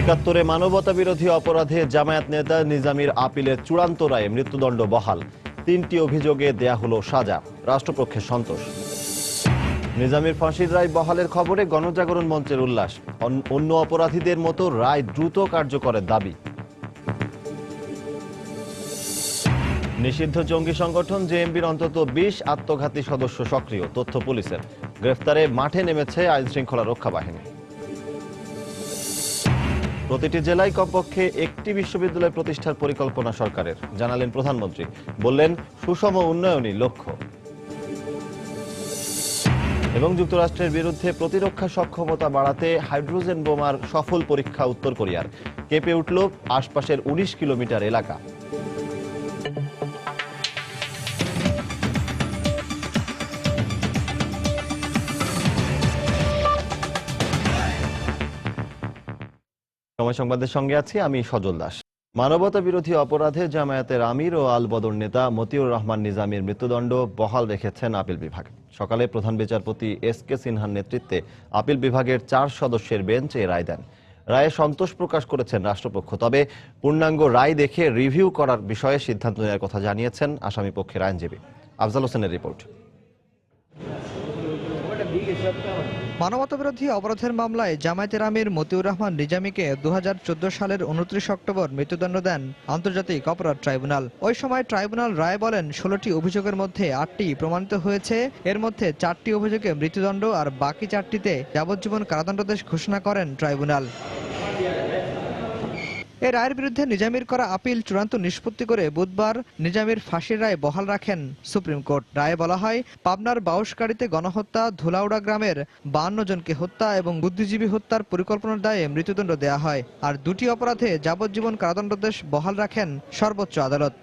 একাত্তরে মানবতা বিরোধী অপরাধে জামায়াত নেতা নিজামীর আপিলের চূড়ান্ত রায়ে মৃত্যুদণ্ড বহাল। 3টি অভিযোগে দেয়া হলো সাজা, রাষ্ট্রপক্ষের সন্তোষ। নিজামীর ফাঁসির রায় বহালের খবরে গণজাগরণ মঞ্চের উল্লাস। অন্য অপরাধীদের মতো রায় দ্রুত কার্যকরের দাবি। নিষিদ্ধ জঙ্গি সংগঠন জেএমবির অন্তত 20 আত্মঘাতী সদস্য সক্রিয়, তথ্য পুলিশের। গ্রেফতারে মাঠে নেমেছে আইনশৃঙ্খলা রক্ষা বাহিনী। প্রতিটি জেলায় কমপক্ষে একটি বিশ্ববিদ্যালয় প্রতিষ্ঠার পরিকল্পনা সরকারের, জানালেন প্রধানমন্ত্রী। বললেন, সুষম উন্নয়নই লক্ষ্য। এবং যুক্তরাষ্ট্রের বিরুদ্ধে প্রতিরক্ষা সক্ষমতা বাড়াতে হাইড্রোজেন বোমার সফল পরীক্ষা উত্তর কোরিয়ার। কেঁপে উঠল আশপাশের 19 কিলোমিটার এলাকা। সময় সংবাদের সঙ্গে আছি আমি সজল দাস। মানবতা বিরোধী অপরাধে জামায়াতের আমির ও আল বদর নেতা মতিউর রহমান নিজামীর মৃত্যুদণ্ড বহাল রেখেছেন আপিল বিভাগ। সকালে প্রধান বিচারপতি এস.কে সিনহার নেতৃত্বে আপিল বিভাগের 4 সদস্যের বেঞ্চ এ রায় দেন। রায়ে সন্তোষ প্রকাশ করেছেন রাষ্ট্রপক্ষ। তবে পূর্ণাঙ্গ রায় দেখে রিভিউ করার বিষয়ে সিদ্ধান্ত নেওয়ার কথা জানিয়েছেন আসামি পক্ষের আইনজীবী। আফজাল হোসেনের রিপোর্ট। মানবতাবিরোধী অপরাধের মামলায় জামায়াতের আমির মতিউর রহমান নিজামীকে 2014 সালের 29 অক্টোবর মৃত্যুদণ্ড দেন আন্তর্জাতিক অপরাধ ট্রাইব্যুনাল। ওই সময় ট্রাইব্যুনাল রায় বলেন, 16টি অভিযোগের মধ্যে 8টি প্রমাণিত হয়েছে। এর মধ্যে 4টি অভিযোগে মৃত্যুদণ্ড আর বাকি 4টিতে যাবজ্জীবন কারাদণ্ডাদেশ ঘোষণা করেন ট্রাইব্যুনাল। এ রায়ের বিরুদ্ধে নিজামীর করা আপিল চূড়ান্ত নিষ্পত্তি করে বুধবার নিজামীর ফাঁসির রায় বহাল রাখেন সুপ্রিম কোর্ট। রায়ে বলা হয়, পাবনার বাউশকারীতে গণহত্যা, ধুলাউড়া গ্রামের 52 জনকে হত্যা এবং বুদ্ধিজীবী হত্যার পরিকল্পনার দায়ে মৃত্যুদণ্ড দেয়া হয়। আর 2টি অপরাধে যাবজ্জীবন কারাদণ্ডাদেশ বহাল রাখেন সর্বোচ্চ আদালত।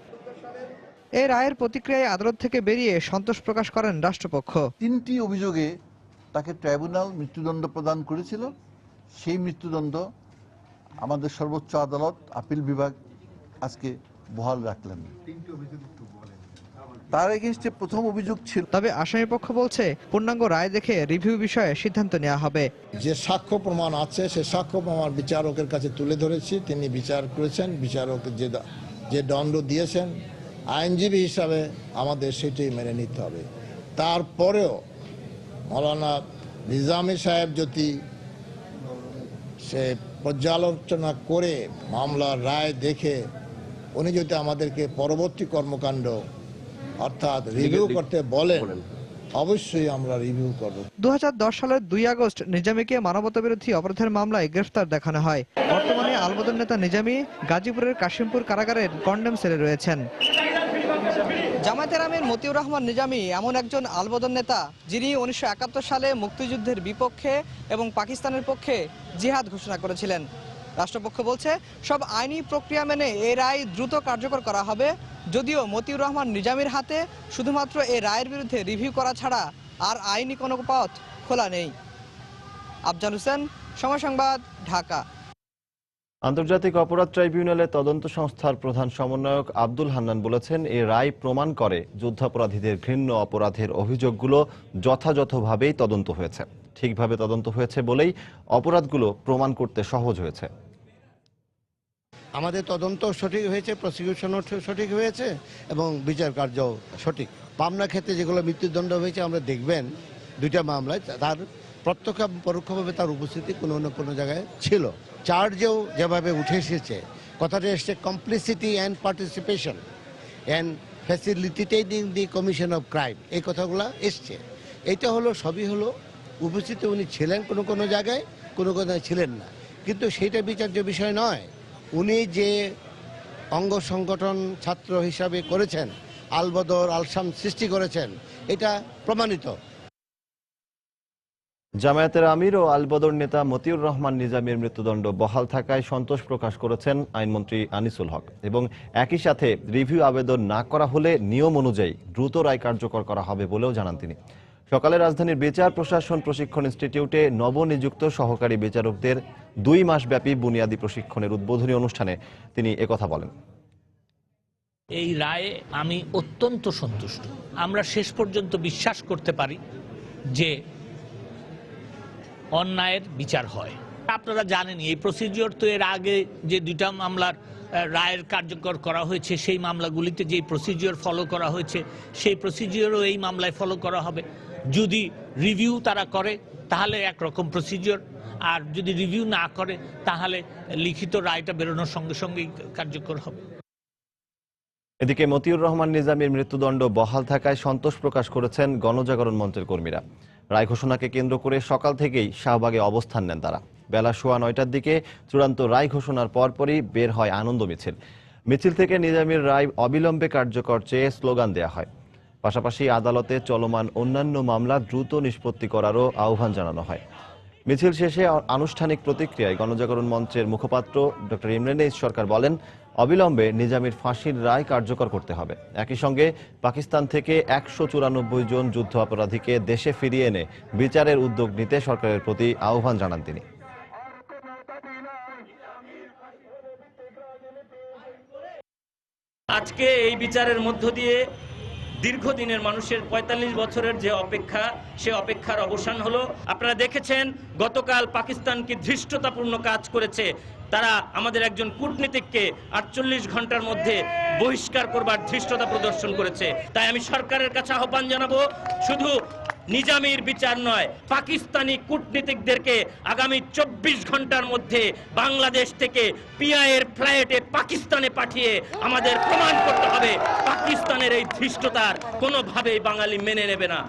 এই রায়ের প্রতিক্রিয়ায় আদালত থেকে বেরিয়ে সন্তোষ প্রকাশ করেন রাষ্ট্রপক্ষ। 3টি অভিযোগে তাকে ট্রাইব্যুনাল মৃত্যুদণ্ড প্রদান করেছিল। সেই মৃত্যুদণ্ড আমাদের সর্বোচ্চ আদালত আপিল বিভাগ আজকে বহাল রাখলেন। তার এগেইনস্টে প্রথম অভিযোগ ছিল। তবে আসামিপক্ষ বলছে, পূর্ণাঙ্গ রায় দেখে রিভিউ বিষয়ে সিদ্ধান্ত নেওয়া হবে। যে সাক্ষ্য প্রমাণ আছে সে সাক্ষ্য প্রমাণ বিচারকের কাছে তুলে ধরেছি, তিনি বিচার করেছেন। বিচারক যে দণ্ড দিয়েছেন, আইনজীবী হিসাবে আমাদের সেটাই মেনে নিতে হবে। তারপরেও মৌলানা নিজামী সাহেব যদি সে পর্যালোচনা করে মামলার রায় দেখে উনি যদি আমাদেরকে পরবর্তী কর্মকাণ্ড অর্থাৎ রিভিউ করতে বলেন, অবশ্যই আমরা রিভিউ করব। 2010 সালের 2 আগস্ট নিজামীকে মানবতাবিরোধী অপরাধের মামলায় গ্রেফতার দেখানো হয়। বর্তমানে আল বদর নেতা নিজামী গাজীপুরের কাশিমপুর কারাগারের কন্ডেম সেলে রয়েছেন। জামায়াতের আমির মতিউর রহমান নিজামী এমন একজন আল বদর নেতা, যিনি 1971 সালে মুক্তিযুদ্ধের বিপক্ষে এবং পাকিস্তানের পক্ষে জিহাদ ঘোষণা করেছিলেন। রাষ্ট্রপক্ষ বলছে, সব আইনি প্রক্রিয়া মেনে এই রায় দ্রুত কার্যকর করা হবে। যদিও মতিউর রহমান নিজামীর হাতে শুধুমাত্র এই রায়ের বিরুদ্ধে রিভিউ করা ছাড়া আর আইনি কোনো পথ খোলা নেই। আফজাল হোসেন, সময় সংবাদ, ঢাকা। আন্তর্জাতিক অপরাধ ট্রাইব্যুনালে তদন্ত সংস্থার প্রধান সমন্বয়ক আব্দুল হান্নান বলেছেন, এই রায় প্রমাণ করে যুদ্ধাপরাধীদের ঘৃণ্য অপরাধের অভিযোগগুলো যথাযথভাবেই তদন্ত হয়েছে। ঠিকভাবে তদন্ত হয়েছে বলেই অপরাধগুলো প্রমাণ করতে সহজ হয়েছে। আমাদের তদন্ত সঠিক হয়েছে, প্রসিকিউশনও সঠিক হয়েছে এবং বিচার কার্য সঠিক। পাবনা ক্ষেত্রে যেগুলো মৃত্যুদণ্ড হয়েছে, আমরা দেখবেন 2টা মামলায় তার প্রত্যক্ষ পরোক্ষভাবে তার উপস্থিতি কোনো না কোনো জায়গায় ছিল। চার্জেও যেভাবে উঠে এসেছে, কথাটা এসছে complicity and participation and facilitating the commission of crime, এই কথাগুলো এসছে। এটা হলো সবই হলো উপস্থিতি উনি ছিলেন কোনো কোনো জায়গায়, কোনো কোনো ছিলেন না, কিন্তু সেইটা বিচার্য বিষয় নয়। উনি যে অঙ্গ সংগঠন ছাত্র হিসাবে করেছেন, আল বদর আলসাম সৃষ্টি করেছেন, এটা প্রমাণিত। জামায়াতের আমির ও আল বদর নেতা মতিউর রহমান নিজামীর মৃত্যুদণ্ড বহাল থাকায় সন্তোষ প্রকাশ করেছেন আইনমন্ত্রী আনিসুল হক। এবং একই সাথে রিভিউ আবেদন না করা হলে নিয়ম অনুযায়ী দ্রুত রায় কার্যকর করা হবে বলেও জানান তিনি। সকালে রাজধানীর বিচার প্রশাসন প্রশিক্ষণ ইনস্টিটিউটে নবনিযুক্ত সহকারী বিচারকদের 2 মাসব্যাপী বুনিয়াদী প্রশিক্ষণের উদ্বোধনী অনুষ্ঠানে তিনি একথা বলেন। এই রায়ে আমি অত্যন্ত সন্তুষ্ট। আমরা শেষ পর্যন্ত বিশ্বাস করতে পারি যে অন্যায়ের বিচার হয়, আপনারা জানেনই এই প্রসিডিওর তো এর আগে যে দুইটা মামলার রায়ের কার্যকর করা হয়েছে সেই মামলাগুলিতে যে প্রসিডিওর ফলো করা হয়েছে সেই প্রসিডিওরও এই মামলায় ফলো করা হবে। যদি রিভিউ তারা করে তাহলে একরকম প্রসিডিওর, আর যদি রিভিউ না করে তাহলে লিখিত রায়টা বেরোনোর সঙ্গে সঙ্গেই কার্যকর হবে। এদিকে মতিউর রহমান নিজামীর মৃত্যুদণ্ড বহাল থাকায় সন্তোষ প্রকাশ করেছেন গণজাগরণ মঞ্চের কর্মীরা। রায় ঘোষণাকে কেন্দ্র করে সকাল থেকেই শাহবাগে অবস্থান নেন তারা। বেলা 9:15টার দিকে চূড়ান্ত রায় ঘোষণার পরপরই বের হয় আনন্দ মিছিল। মিছিল থেকে নিজামীর রায় অবিলম্বে কার্যকর চেয়ে স্লোগান দেয়া হয়। পাশাপাশি আদালতে চলমান অন্যান্য মামলা দ্রুত নিষ্পত্তি করারও আহ্বান জানানো হয়। মিছিল শেষে আনুষ্ঠানিক প্রতিক্রিয়ায় গণজাগরণ মঞ্চের মুখপাত্র ডক্টর ইমরান এইচ সরকার বলেন, অবিলম্বে নিজামীর ফাঁসির রায় কার্যকর করতে হবে। একই সঙ্গে পাকিস্তান থেকে 194 জন যুদ্ধ অপরাধীকে দেশে ফিরিয়ে এনে বিচারের উদ্যোগ নিতে সরকারের প্রতি আহ্বান জানান তিনি। আজকে এই বিচারের মধ্য দিয়ে দীর্ঘদিনের মানুষের 45 বছরের যে অপেক্ষা, সে অপেক্ষার অবসান হলো। আপনারা দেখেছেন গতকাল পাকিস্তান কি ধৃষ্টতাপূর্ণ কাজ করেছে। তারা আমাদের একজন কূটনীতিককে 48 ঘন্টার মধ্যে বহিষ্কার করবার ধৃষ্টতা প্রদর্শন করেছে। তাই আমি সরকারের কাছে আহ্বান জানাবো, শুধু নিজামীর বিচার নয়, পাকিস্তানি কূটনীতিকদেরকে আগামী 24 ঘন্টার মধ্যে বাংলাদেশ থেকে পিআইয়ের ফ্লাইটে পাকিস্তানে পাঠিয়ে আমাদের প্রমাণ করতে হবে পাকিস্তানের এই ধৃষ্টতার কোনোভাবেই বাঙালি মেনে নেবে না।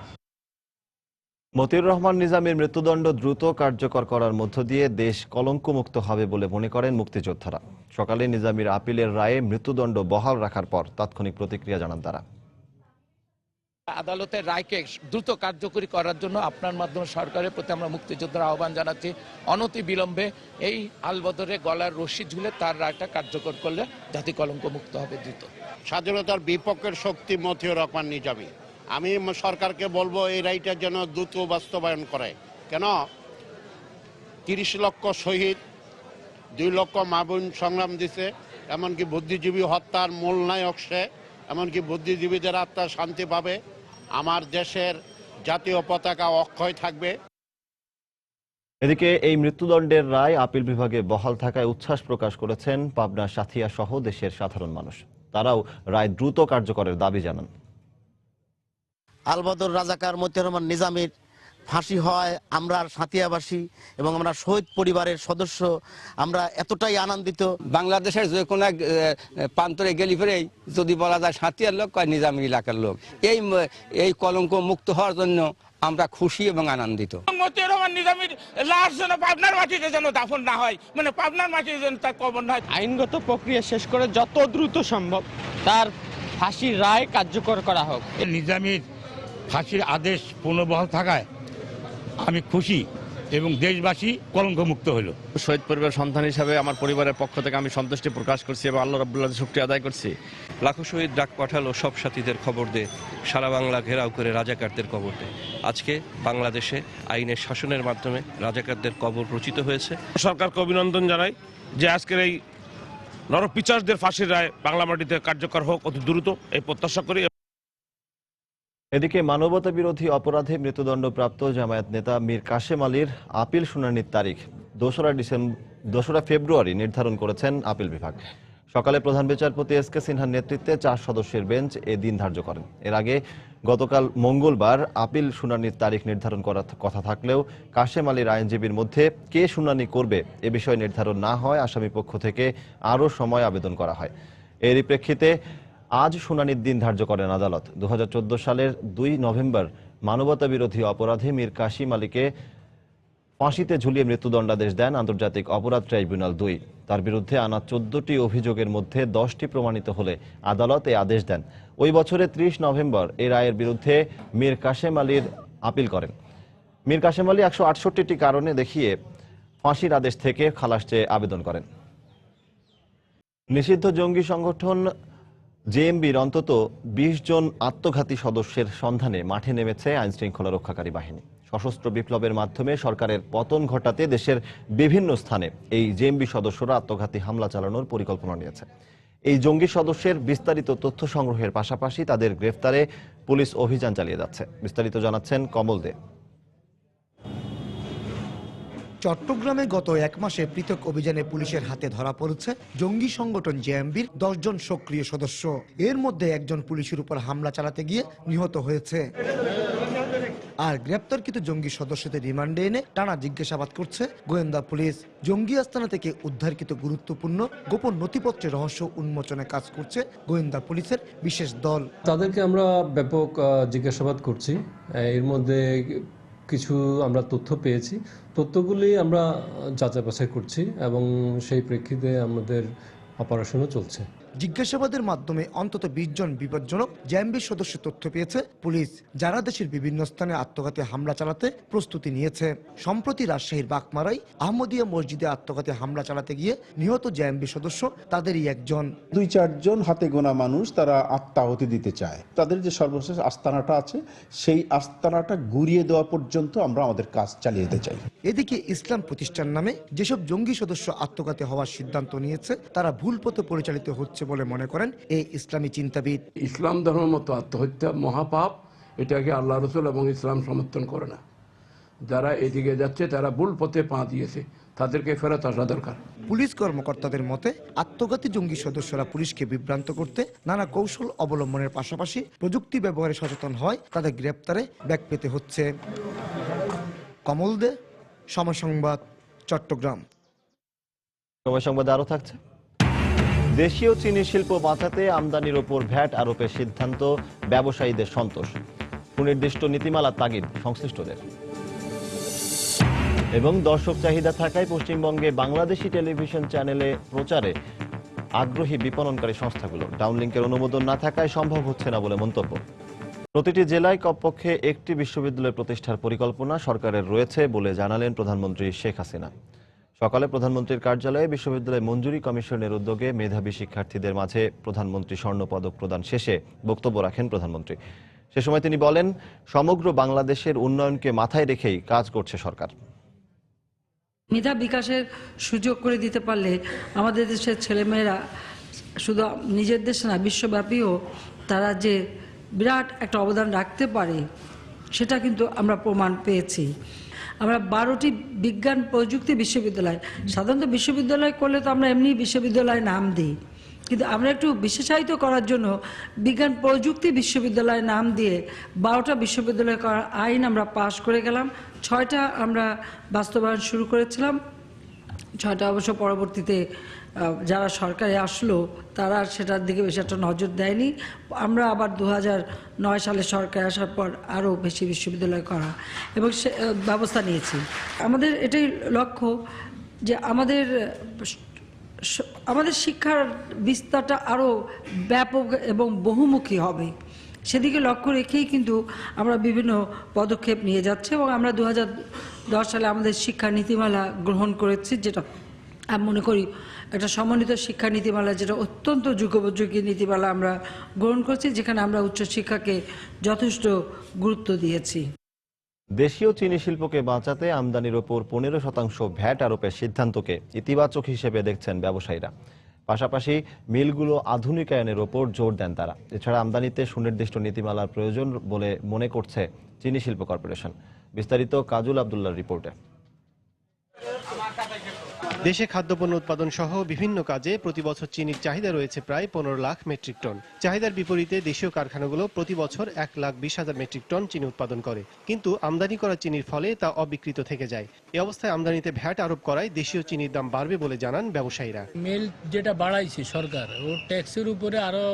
মতিউর রহমান নিজামীর মৃত্যুদণ্ড দ্রুত কার্যকর করার মধ্য দিয়ে দেশ কলঙ্কমুক্ত হবে বলে মনে করেন মুক্তিযোদ্ধারা। সকালে নিজামীর আপিলের রায়ে মৃত্যুদণ্ড বহাল রাখার পর তাৎক্ষণিক প্রতিক্রিয়া জানান তারা। আদালতের রায়কে দ্রুত কার্যকরী করার জন্য আপনার মাধ্যমে সরকারের প্রতি আমরা মুক্তিযোদ্ধার আহ্বান জানাচ্ছি, অনতি বিলম্বে এই আলবদরে গলার রশি ঝুলে তার রায়টা কার্যকর করলে জাতি কলঙ্ক মুক্ত হবে দ্রুত। স্বাধীনতার বিপক্ষের শক্তি মতিউর রহমান নিজামী। আমি সরকারকে বলবো এই রায়টা যেন দ্রুত বাস্তবায়ন করে। কেন 30 লক্ষ শহীদ, 2 লক্ষ মা বোন সংগ্রাম দিছে, এমনকি বুদ্ধিজীবী হত্যার মূল নায়ক সে, এমনকি বুদ্ধিজীবীদের আত্মা শান্তি পাবে, আমার দেশের জাতীয় পতাকা অক্ষয় থাকবে। এদিকে এই মৃত্যুদণ্ডের রায় আপিল বিভাগে বহাল থাকায় উচ্ছ্বাস প্রকাশ করেছেন পাবনা, সাথিয়া সহ দেশের সাধারণ মানুষ। তারাও রায় দ্রুত কার্যকরের দাবি জানান। আলবদর রাজাকার মতিউর রহমান নিজামীর ফাঁসি হয় আমরা সাঁতিয়াবাসী এবং আমরা শহীদ পরিবারের সদস্য আমরা এতটাই আনন্দিত। বাংলাদেশের যে কোনো এক প্রান্তরে গেলি ফেরেই যদি বলা যায় সাঁতিয়ার লোক কয় নিজামী এলাকার লোক, এই কলঙ্ক মুক্ত হওয়ার জন্য আমরা খুশি এবং আনন্দিত। মতিউর রহমান নিজামীর লাশ যেন পাবনার মাটিতে যেন দাফন না হয়, মানে পাবনার মাটিতে যেন তার কবর না হয়। আইনগত প্রক্রিয়া শেষ করে যত দ্রুত সম্ভব তার ফাঁসির রায় কার্যকর করা হোক। নিজামীর ফাঁসির আদেশ পুনর্বহাল থাকায় আমি খুশি এবং দেশবাসী কলঙ্কমুক্ত হলো। শহীদ পরিবার সন্তান হিসাবে আমার পরিবারের পক্ষ থেকে আমি সন্তুষ্টি প্রকাশ করছি এবং আল্লাহ রাব্বুল শুকরিয়া আদায় করছি। লাখো শহীদ ডাক পাঠালো সব সাথীদের খবর দে, সারা বাংলা ঘেরাও করে রাজাকারদের কবর দে। আজকে বাংলাদেশে আইনের শাসনের মাধ্যমে রাজাকারদের কবর রচিত হয়েছে। সরকারকে অভিনন্দন জানাই যে আজকের এই নরপিচারদের ফাঁসির রায় বাংলা মাটিতে কার্যকর হোক অতি দ্রুত, এই প্রত্যাশা করি। এদিকে মানবতা বিরোধী অপরাধে মৃত্যুদণ্ডপ্রাপ্ত জামায়াত নেতা মীর কাশেম আলীর আপিল শুনানির তারিখ 2 ফেব্রুয়ারি নির্ধারণ করেছেন আপিল বিভাগ। সকালে প্রধান বিচারপতি এস কে সিনহার নেতৃত্বে 4 সদস্যের বেঞ্চ এ দিন ধার্য করেন। এর আগে গতকাল মঙ্গলবার আপিল শুনানির তারিখ নির্ধারণ করার কথা থাকলেও কাশেম আলীর আইনজীবীর মধ্যে কে শুনানি করবে এ বিষয় নির্ধারণ না হয় আসামি পক্ষ থেকে আরও সময় আবেদন করা হয়। এরই প্রেক্ষিতে আজ শুনানির দিন ধার্য করেন আদালত। 2014 সালের 2 নভেম্বর মানবতা বিরোধী অপরাধে মীর কাশেম আলীকে ফাঁসিতে ঝুলিয়ে মৃত্যুদণ্ডাদেশ দেন আন্তর্জাতিক অপরাধ ট্রাইব্যুনাল 2। তার বিরুদ্ধে আনা 14টি অভিযোগের মধ্যে 10টি প্রমাণিত হলে আদালত এই আদেশ দেন। ওই বছরের 30 নভেম্বর এই রায়ের বিরুদ্ধে মীর কাশেম আলীর আপিল করেন। মীর কাশেম আলী 168টি কারণে দেখিয়ে ফাঁসির আদেশ থেকে খালাস চেয়ে আবেদন করেন। নিষিদ্ধ জঙ্গি সংগঠন জেএমবির অন্তত 20 জন আত্মঘাতী সদস্যের সন্ধানে মাঠে নেমেছে আইনশৃঙ্খলা রক্ষাকারী বাহিনী। সশস্ত্র বিপ্লবের মাধ্যমে সরকারের পতন ঘটাতে দেশের বিভিন্ন স্থানে এই জেএমবি সদস্যরা আত্মঘাতী হামলা চালানোর পরিকল্পনা নিয়েছে। এই জঙ্গি সদস্যের বিস্তারিত তথ্য সংগ্রহের পাশাপাশি তাদের গ্রেফতারে পুলিশ অভিযান চালিয়ে যাচ্ছে। বিস্তারিত জানাচ্ছেন কমল দে। চট্টগ্রামে গত 1 মাসে পৃথক অভিযানে পুলিশের হাতে ধরা পড়েছে জঙ্গি সংগঠন জেএমবির 10 জন সক্রিয় সদস্য। এর মধ্যে একজন পুলিশের উপর হামলা চালাতে গিয়ে নিহত হয়েছে। আর গ্রেপ্তারকৃত জঙ্গি সদস্যদের রিমান্ডে এনে টানা জিজ্ঞাসাবাদ করছে গোয়েন্দা পুলিশ। জঙ্গি আস্তানা থেকে উদ্ধারকৃত গুরুত্বপূর্ণ গোপন নথিপত্রের রহস্য উন্মোচনে কাজ করছে গোয়েন্দা পুলিশের বিশেষ দল। তাদেরকে আমরা ব্যাপক জিজ্ঞাসাবাদ করছি। এর মধ্যে কিছু আমরা তথ্য পেয়েছি, তথ্যগুলি আমরা যাচাই বাছাই করছি এবং সেই প্রেক্ষিতে আমাদের অপারেশনও চলছে। জিজ্ঞাসাবাদের মাধ্যমে অন্তত 20 জন বিপজ্জনক জেএমবি সদস্য তথ্য পেয়েছে পুলিশ, যারা দেশের বিভিন্ন স্থানে আত্মঘাতী হামলা চালাতে প্রস্তুতি নিয়েছে। সম্প্রতি রাজশাহীর বাকমারাই আহমদিয়া মসজিদে আত্মঘাতী হামলা চালাতে গিয়ে নিহত জেএমবি সদস্য তাদেরই একজন। 2-4 জন হাতে গোনা মানুষ তারা আত্মাহুতি দিতে চায়। তাদের যে সর্বশেষ আস্তানাটা আছে সেই আস্তানাটা গুড়িয়ে দেওয়া পর্যন্ত আমরা আমাদের কাজ চালিয়ে যেতে চাই। এদিকে ইসলাম প্রতিষ্ঠান নামে যেসব জঙ্গি সদস্য আত্মঘাতী হওয়ার সিদ্ধান্ত নিয়েছে তারা ভুল পথে পরিচালিত হচ্ছে বলে মনে করেন এই ইসলামী চিন্তাবিদ। ইসলাম ধর্ম মতো আত্মহত্যা মহাপাপ, এটাকে আল্লাহ রসুল এবং ইসলাম সমর্থন করে না। যারা এদিকে যাচ্ছে তারা ভুল পথে পা দিয়েছে, তাদেরকে ফেরত আসা দরকার। পুলিশ কর্মকর্তাদের মতে আত্মঘাতী জঙ্গি সদস্যরা পুলিশকে বিভ্রান্ত করতে নানা কৌশল অবলম্বনের পাশাপাশি প্রযুক্তি ব্যবহারে সচেতন হয়, তাদের গ্রেপ্তারে ব্যাগ পেতে হচ্ছে। কমল দে, সময় সংবাদ, চট্টগ্রাম। সময় সংবাদে আরো থাকছে, দেশীয় চিনি শিল্প বাঁচাতে আমদানির ওপর ভ্যাট আরোপের সিদ্ধান্ত ব্যবসায়ীদের সন্তোষ, সুনির্দিষ্ট নীতিমালা তাগিদ সংশ্লিষ্টদের। এবং দর্শক চাহিদা থাকায় পশ্চিমবঙ্গে বাংলাদেশি টেলিভিশন চ্যানেলে প্রচারে আগ্রহী বিপণনকারী সংস্থাগুলো, ডাউনলিংকের অনুমোদন না থাকায় সম্ভব হচ্ছে না বলে মন্তব্য। প্রতিটি জেলায় কমপক্ষে একটি বিশ্ববিদ্যালয় প্রতিষ্ঠার পরিকল্পনা সরকারের রয়েছে বলে জানালেন প্রধানমন্ত্রী শেখ হাসিনা। সকালে প্রধানমন্ত্রীর কার্যালয়ে বিশ্ববিদ্যালয় মঞ্জুরি কমিশনের উদ্যোগে মেধাবী শিক্ষার্থীদের মাঝে প্রধানমন্ত্রী স্বর্ণপদক প্রদান শেষে বক্তব্য রাখেন প্রধানমন্ত্রী। সে সময় তিনি বলেন, সমগ্র বাংলাদেশের উন্নয়নকে মাথায় রেখেই কাজ করছে সরকার। মেধা বিকাশের সুযোগ করে দিতে পারলে আমাদের দেশের ছেলেমেয়েরা শুধু নিজের দেশে না, বিশ্বব্যাপীও তারা যে বিরাট একটা অবদান রাখতে পারে সেটা কিন্তু আমরা প্রমাণ পেয়েছি। আমরা 12টি বিজ্ঞান প্রযুক্তি বিশ্ববিদ্যালয়, সাধারণত বিশ্ববিদ্যালয় করলে তো আমরা এমনি বিশ্ববিদ্যালয় নাম দিই, কিন্তু আমরা একটু বিশেষায়িত করার জন্য বিজ্ঞান প্রযুক্তি বিশ্ববিদ্যালয় নাম দিয়ে 12টা বিশ্ববিদ্যালয় করার আইন আমরা পাশ করে গেলাম। 6টা আমরা বাস্তবায়ন শুরু করেছিলাম, 6টা অবশ্য পরবর্তীতে যারা সরকারে আসলো তারা সেটার দিকে বেশি একটা নজর দেয়নি। আমরা আবার 2009 সালে সরকার আসার পর আরও বেশি বিশ্ববিদ্যালয় করা এবং সে ব্যবস্থা নিয়েছি। আমাদের এটাই লক্ষ্য যে আমাদের শিক্ষার বিস্তারটা আরও ব্যাপক এবং বহুমুখী হবে, সেদিকে লক্ষ্য রেখেই কিন্তু আমরা বিভিন্ন পদক্ষেপ নিয়ে যাচ্ছি। এবং আমরা 2010 সালে আমাদের শিক্ষা নীতিমালা গ্রহণ করেছি, যেটা আমি মনে করি একটা সমন্বিত শিক্ষা নীতিমালা, যেটা অত্যন্ত যুগোপযোগী নীতিমালা আমরা গ্রহণ করছি, যেখানে আমরা উচ্চশিক্ষাকে যথেষ্ট গুরুত্ব দিয়েছি। দেশীয় চিনি শিল্পকে বাঁচাতে আমদানির ওপর 15% ভ্যাট আরোপের সিদ্ধান্তকে ইতিবাচক হিসেবে দেখছেন ব্যবসায়ীরা। পাশাপাশি মিলগুলো আধুনিকায়নের ওপর জোর দেন তারা। এছাড়া আমদানিতে সুনির্দিষ্ট নীতিমালার প্রয়োজন বলে মনে করছে চিনি শিল্প কর্পোরেশন। বিস্তারিত কাজল আব্দুল্লাহর রিপোর্টে। দেশে খাদ্যপণ্য উৎপাদন সহ বিভিন্ন কাজে প্রতি বছর চিনির চাহিদা রয়েছে প্রায় 15 লাখ মেট্রিক টন। চাহিদার বিপরীতে দেশীয় কারখানাগুলো প্রতি বছর 1,20,000 মেট্রিক টন চিনি উৎপাদন করে, কিন্তু আমদানি করা চিনির ফলে তা অবিকৃত থেকে যায়। এ অবস্থায় আমদানিতে ভ্যাট আরোপ করায় দেশীয় চিনির দাম বাড়বে বলে জানান ব্যবসায়ীরা। মিল যেটা বাড়াইছে সরকার, ও ট্যাক্সের উপরে আরো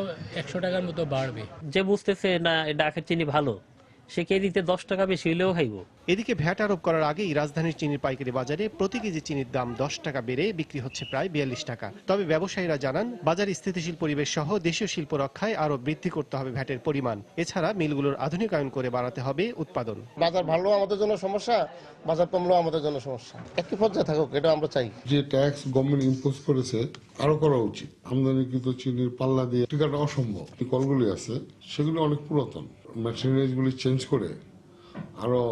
100 টাকার মতো বাড়বে। যে বুঝতেছে না এটা চিনি ভালো, সে কেজিতে 10 টাকা বেশি হইলেও খাইব। এদিকে ভ্যাট আরোপ করার আগেই রাজধানীর চিনির পাইকারি বাজারে প্রতি কেজি চিনির দাম 10 টাকা বেড়ে বিক্রি হচ্ছে প্রায় 42 টাকা। তবে ব্যবসায়ীরা জানান, বাজার স্থিতিশীল পরিবেশ সহ দেশীয় শিল্প রক্ষায় আরো বৃদ্ধি করতে হবে ভ্যাটের পরিমাণ। এছাড়া মিলগুলোর আধুনিকায়ন করে বাড়াতে হবে উৎপাদন। বাজার ভালো আমাদের জন্য সমস্যা, বাজার কমলেও আমাদের জন্য সমস্যা। একই পর্যায়ে থাকুক, এটা আমরা চাই। যে ট্যাক্স গভর্নমেন্ট ইম্পোজ করেছে আরো করা উচিত। আমদানি কিন্তু চিনির পাল্লা দিয়ে টিকাটা অসম্ভব। কলগুলি আছে সেগুলো অনেক পুরাতন, মেশিনারিজগুলি চেঞ্জ করে আরো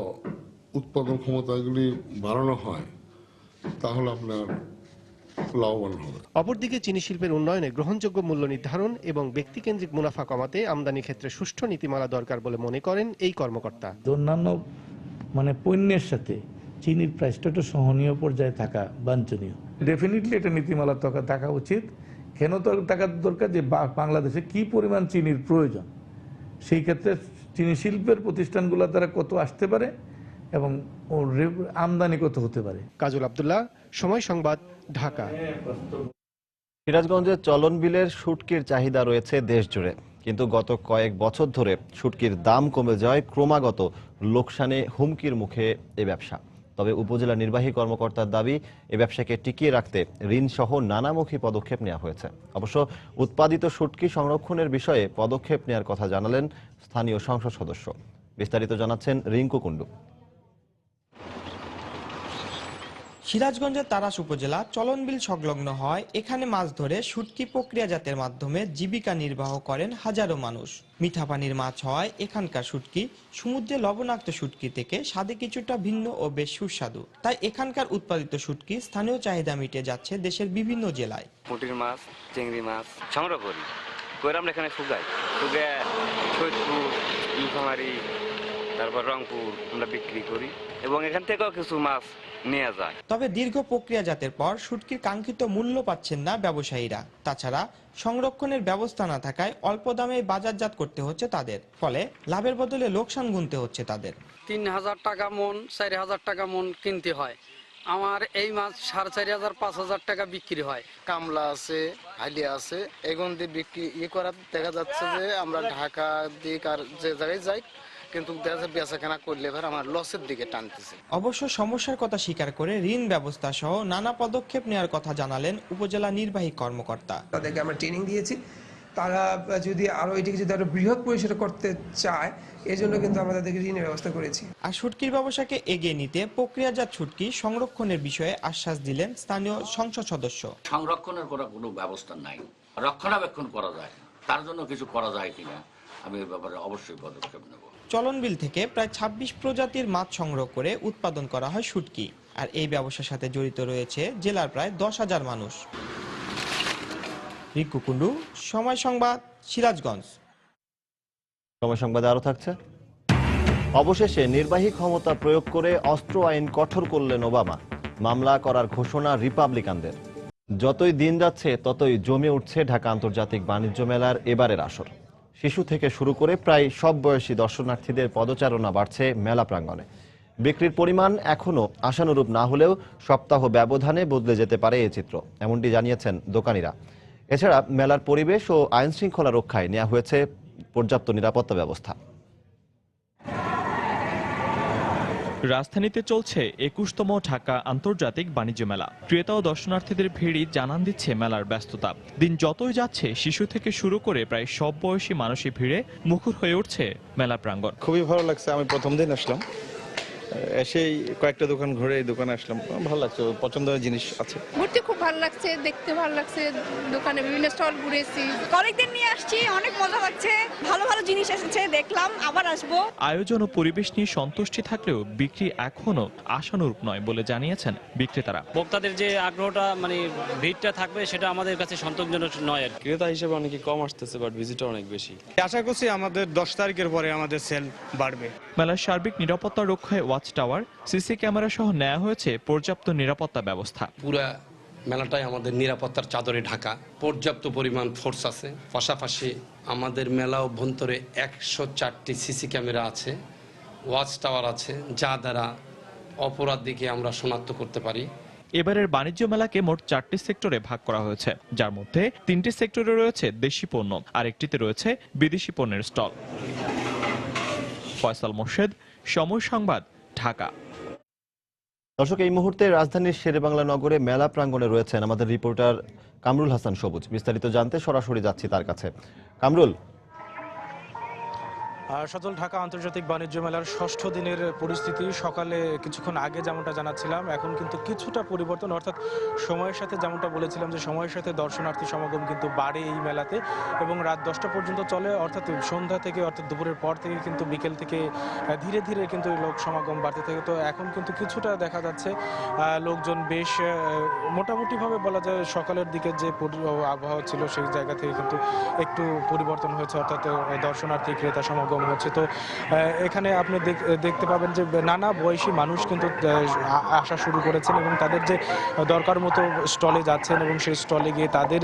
উৎপাদন ক্ষমতাগুলি বাড়ানো হয়, তাহলে আপনার লাভবান হবে। অপরদিকে চিনি শিল্পের উন্নয়নে গ্রহণযোগ্য মূল্য নির্ধারণ এবং ব্যক্তিকেন্দ্রিক মুনাফা কমাতে আমদানি ক্ষেত্রে সুষ্ঠু নীতিমালা দরকার বলে মনে করেন এই কর্মকর্তা। অন্যান্য পণ্যের সাথে চিনির প্রাইসটা একটু সহনীয় পর্যায়ে থাকা বাঞ্ছনীয়। ডেফিনেটলি এটা নীতিমালা থাকা উচিত। কেন তো টাকার দরকার যে বাংলাদেশে কি পরিমাণ চিনির প্রয়োজন, সেই ক্ষেত্রে চিনি শিল্পের প্রতিষ্ঠানগুলো দ্বারা কত আসতে পারে এবং আমদানি কত হতে পারে। কাজল আব্দুল্লাহ, সময় সংবাদ, ঢাকা। সিরাজগঞ্জে চলন বিলের শুটকির চাহিদা রয়েছে দেশ জুড়ে, কিন্তু গত কয়েক বছর ধরে শুটকির দাম কমে যাওয়ায় ক্রমাগত লোকসানে হুমকির মুখে এ ব্যবসা। তবে উপজেলা নির্বাহী কর্মকর্তার দাবি, এ ব্যবসাকে টিকিয়ে রাখতে ঋণ সহ নানামুখী পদক্ষেপ নেওয়া হয়েছে। অবশ্য উৎপাদিত শুটকি সংরক্ষণের বিষয়ে পদক্ষেপ নেওয়ার কথা জানালেন স্থানীয় সংসদ সদস্য। বিস্তারিত জানাচ্ছেন রিঙ্কু কুণ্ডু। সিরাজগঞ্জের তারাস উপজেলা চলনবিল সংলগ্ন হয় এখানে মাছ ধরে শুটকি প্রক্রিয়াজাতের মাধ্যমে জীবিকা নির্বাহ করেন হাজারো মানুষ। মিঠা পানির মাছ হয় এখানকার শুটকি সমুদ্রে লবণাক্ত শুটকি থেকে স্বাদে কিছুটা ভিন্ন ও বেশ সুস্বাদু। তাই এখানকার উৎপাদিত শুটকি স্থানীয় চাহিদা মিটে যাচ্ছে দেশের বিভিন্ন জেলায়। পুঁটির মাছ, চিংড়ি মাছ সংগ্রহ করি, করে আমরা এখানে শুকাই, শুকে সৈয়দপুর, নীলফামারী, তারপর রংপুর আমরা বিক্রি করি এবং এখান থেকেও কিছু মাছ নেওয়া যায়। তবে দীর্ঘ প্রক্রিয়াজাতের পর শুটকির কাঙ্ক্ষিত মূল্য পাচ্ছেন না ব্যবসায়ীরা। তাছাড়া সংরক্ষণের ব্যবস্থা না থাকায় অল্প দামে বাজারজাত করতে হচ্ছে তাদের, ফলে লাভের বদলে লোকসান গুনতে হচ্ছে তাদের। 3000 টাকা মন, 4000 টাকা মন কিনতে হয়। আমার এই মাছ 4500-5000 টাকা বিক্রি হয়। কামলা আছে, হালিয়া আছে, এগুন দিয়ে বিক্রি করার দেখা যাচ্ছে যে আমরা ঢাকা দিক আর যে জায়গায় যাই, কিন্তু বেচাকেনা করলে এবার আমার লসের দিকে টানতেছে। অবশ্য সমস্যার কথা স্বীকার করে ঋণ ব্যবস্থা সহ নানা পদক্ষেপ নেওয়ার কথা জানালেন উপজেলা নির্বাহী কর্মকর্তা। তাদেরকে আমরা ট্রেনিং দিয়েছি, তারা যদি আরো এটিকে যদি আরো বৃহৎ পরিসরে করতে চায় এজন্য কিন্তু আমরা তাদেরকে ঋণের ব্যবস্থা করেছি। আর শুটকির ব্যবসাকে এগিয়ে নিতে প্রক্রিয়াজাত শুটকি সংরক্ষণের বিষয়ে আশ্বাস দিলেন স্থানীয় সংসদ সদস্য। সংরক্ষণের কোনো ব্যবস্থা নাই, রক্ষণাবেক্ষণ করা যায়, তার জন্য কিছু করা যায় কিনা আমি এই ব্যাপারে অবশ্যই পদক্ষেপ নেব। চলনবিল থেকে প্রায় 26 প্রজাতির মাছ সংগ্রহ করে উৎপাদন করা হয় শুটকি, আর এই ব্যবসার সাথে জড়িত রয়েছে জেলার প্রায় 10,000 মানুষ। রিঙ্কু কুণ্ডু, সময় সংবাদ, সিরাজগঞ্জ। সময় সংবাদে আরো থাকছে। অবশেষে নির্বাহী ক্ষমতা প্রয়োগ করে অস্ত্র আইন কঠোর করলেন ওবামা। মামলা করার ঘোষণা রিপাবলিকানদের। যতই দিন যাচ্ছে ততই জমে উঠছে ঢাকা আন্তর্জাতিক বাণিজ্য মেলার এবারের আসর। শিশু থেকে শুরু করে প্রায় সব বয়সী দর্শনার্থীদের পদচারণা বাড়ছে মেলা প্রাঙ্গণে। বিক্রির পরিমাণ এখনও আশানুরূপ না হলেও সপ্তাহ ব্যবধানে বদলে যেতে পারে এই চিত্র, এমনটি জানিয়েছেন দোকানিরা। এছাড়া মেলার পরিবেশ ও আইন শৃঙ্খলা রক্ষায় নেওয়া হয়েছে পর্যাপ্ত নিরাপত্তা ব্যবস্থা। রাজধানীতে চলছে 21তম ঢাকা আন্তর্জাতিক বাণিজ্য মেলা। ক্রেতা ও দর্শনার্থীদের ভিড়ই জানান দিচ্ছে মেলার ব্যস্ততা। দিন যতই যাচ্ছে শিশু থেকে শুরু করে প্রায় সব বয়সী মানুষই ভিড়ে মুখর হয়ে উঠছে মেলা প্রাঙ্গণ। খুবই ভালো লাগছে। আমি প্রথম দিন আসলাম, এসেই কয়েকটা দোকান ঘুরে এই দোকানে আসলাম, ভালো লাগছে, পছন্দের জিনিস আছে। ঘুরতে খুব ভালো লাগছে, দেখতে ভালো লাগছে, দোকানে বিভিন্ন স্টল ঘুরেছি, কয়েকদিন নিয়ে আসছি, অনেক মজা লাগছে, ভালো ভালো জিনিস এসেছে, দেখলাম, আবার আসবো। আয়োজন ও পরিবেশ নিয়ে সন্তুষ্টি থাকলেও বিক্রি এখনো আশানুরূপ নয় বলে জানিয়েছেন বিক্রেতারা। ভোক্তাদের যে আগ্রহটা ভিড়টা থাকবে সেটা আমাদের কাছে সন্তোষজনক নয়। ক্রেতা হিসেবে অনেকে কম আসতেছে, বাট ভিজিটর অনেক বেশি। আশা করছি আমাদের 10 তারিখের পরে আমাদের সেল বাড়বে। মেলার সার্বিক নিরাপত্তা রক্ষায় ওয়াচ টাওয়ার, সিসি ক্যামেরা সহ নেওয়া হয়েছে পর্যাপ্ত নিরাপত্তা ব্যবস্থা। পুরা মেলাটাই আমাদের নিরাপত্তার চাদরে ঢাকা, পর্যাপ্ত পরিমাণ ফোর্স আছে। পাশাপাশি আমাদের মেলা অভ্যন্তরে 104টি সিসি ক্যামেরা আছে, ওয়াচ টাওয়ার আছে, যা দ্বারা অপরাধীকে আমরা শনাক্ত করতে পারি। এবারের বাণিজ্য মেলাকে মোট 4টি সেক্টরে ভাগ করা হয়েছে, যার মধ্যে 3টি সেক্টরে রয়েছে দেশি পণ্য আর একটিতে রয়েছে বিদেশি পণ্যের স্টল। ফয়সাল মোর্শেদ, সময় সংবাদ, ঢাকা। দর্শক, এই মুহূর্তে রাজধানীর শেরেবাংলা নগরে মেলা প্রাঙ্গণে রয়েছেন আমাদের রিপোর্টার কামরুল হাসান সবুজ। বিস্তারিত জানতে সরাসরি যাচ্ছি তার কাছে। কামরুল, সজল, ঢাকা আন্তর্জাতিক বাণিজ্য মেলার 6ষ্ঠ দিনের পরিস্থিতি সকালে কিছুক্ষণ আগে যেমনটা জানাচ্ছিলাম, এখন কিন্তু কিছুটা পরিবর্তন, অর্থাৎ সময়ের সাথে যেমনটা বলেছিলাম যে সময়ের সাথে দর্শনার্থী সমাগম কিন্তু বাড়ে এই মেলাতে এবং রাত 10টা পর্যন্ত চলে, অর্থাৎ সন্ধ্যা থেকে, অর্থাৎ দুপুরের পর থেকে কিন্তু বিকেল থেকে ধীরে ধীরে কিন্তু লোক সমাগম বাড়তে থাকে। তো এখন কিন্তু কিছুটা দেখা যাচ্ছে লোকজন বেশ মোটামুটিভাবে বলা যায় সকালের দিকে যে আবহাওয়া ছিল সেই জায়গা থেকে কিন্তু একটু পরিবর্তন হয়েছে, অর্থাৎ দর্শনার্থী ক্রেতা সমাগম সমাগম হচ্ছে। তো এখানে আপনি দেখতে পাবেন যে নানা বয়সী মানুষ কিন্তু আসা শুরু করেছেন এবং তাদের যে দরকার মতো স্টলে যাচ্ছেন এবং সেই স্টলে গিয়ে তাদের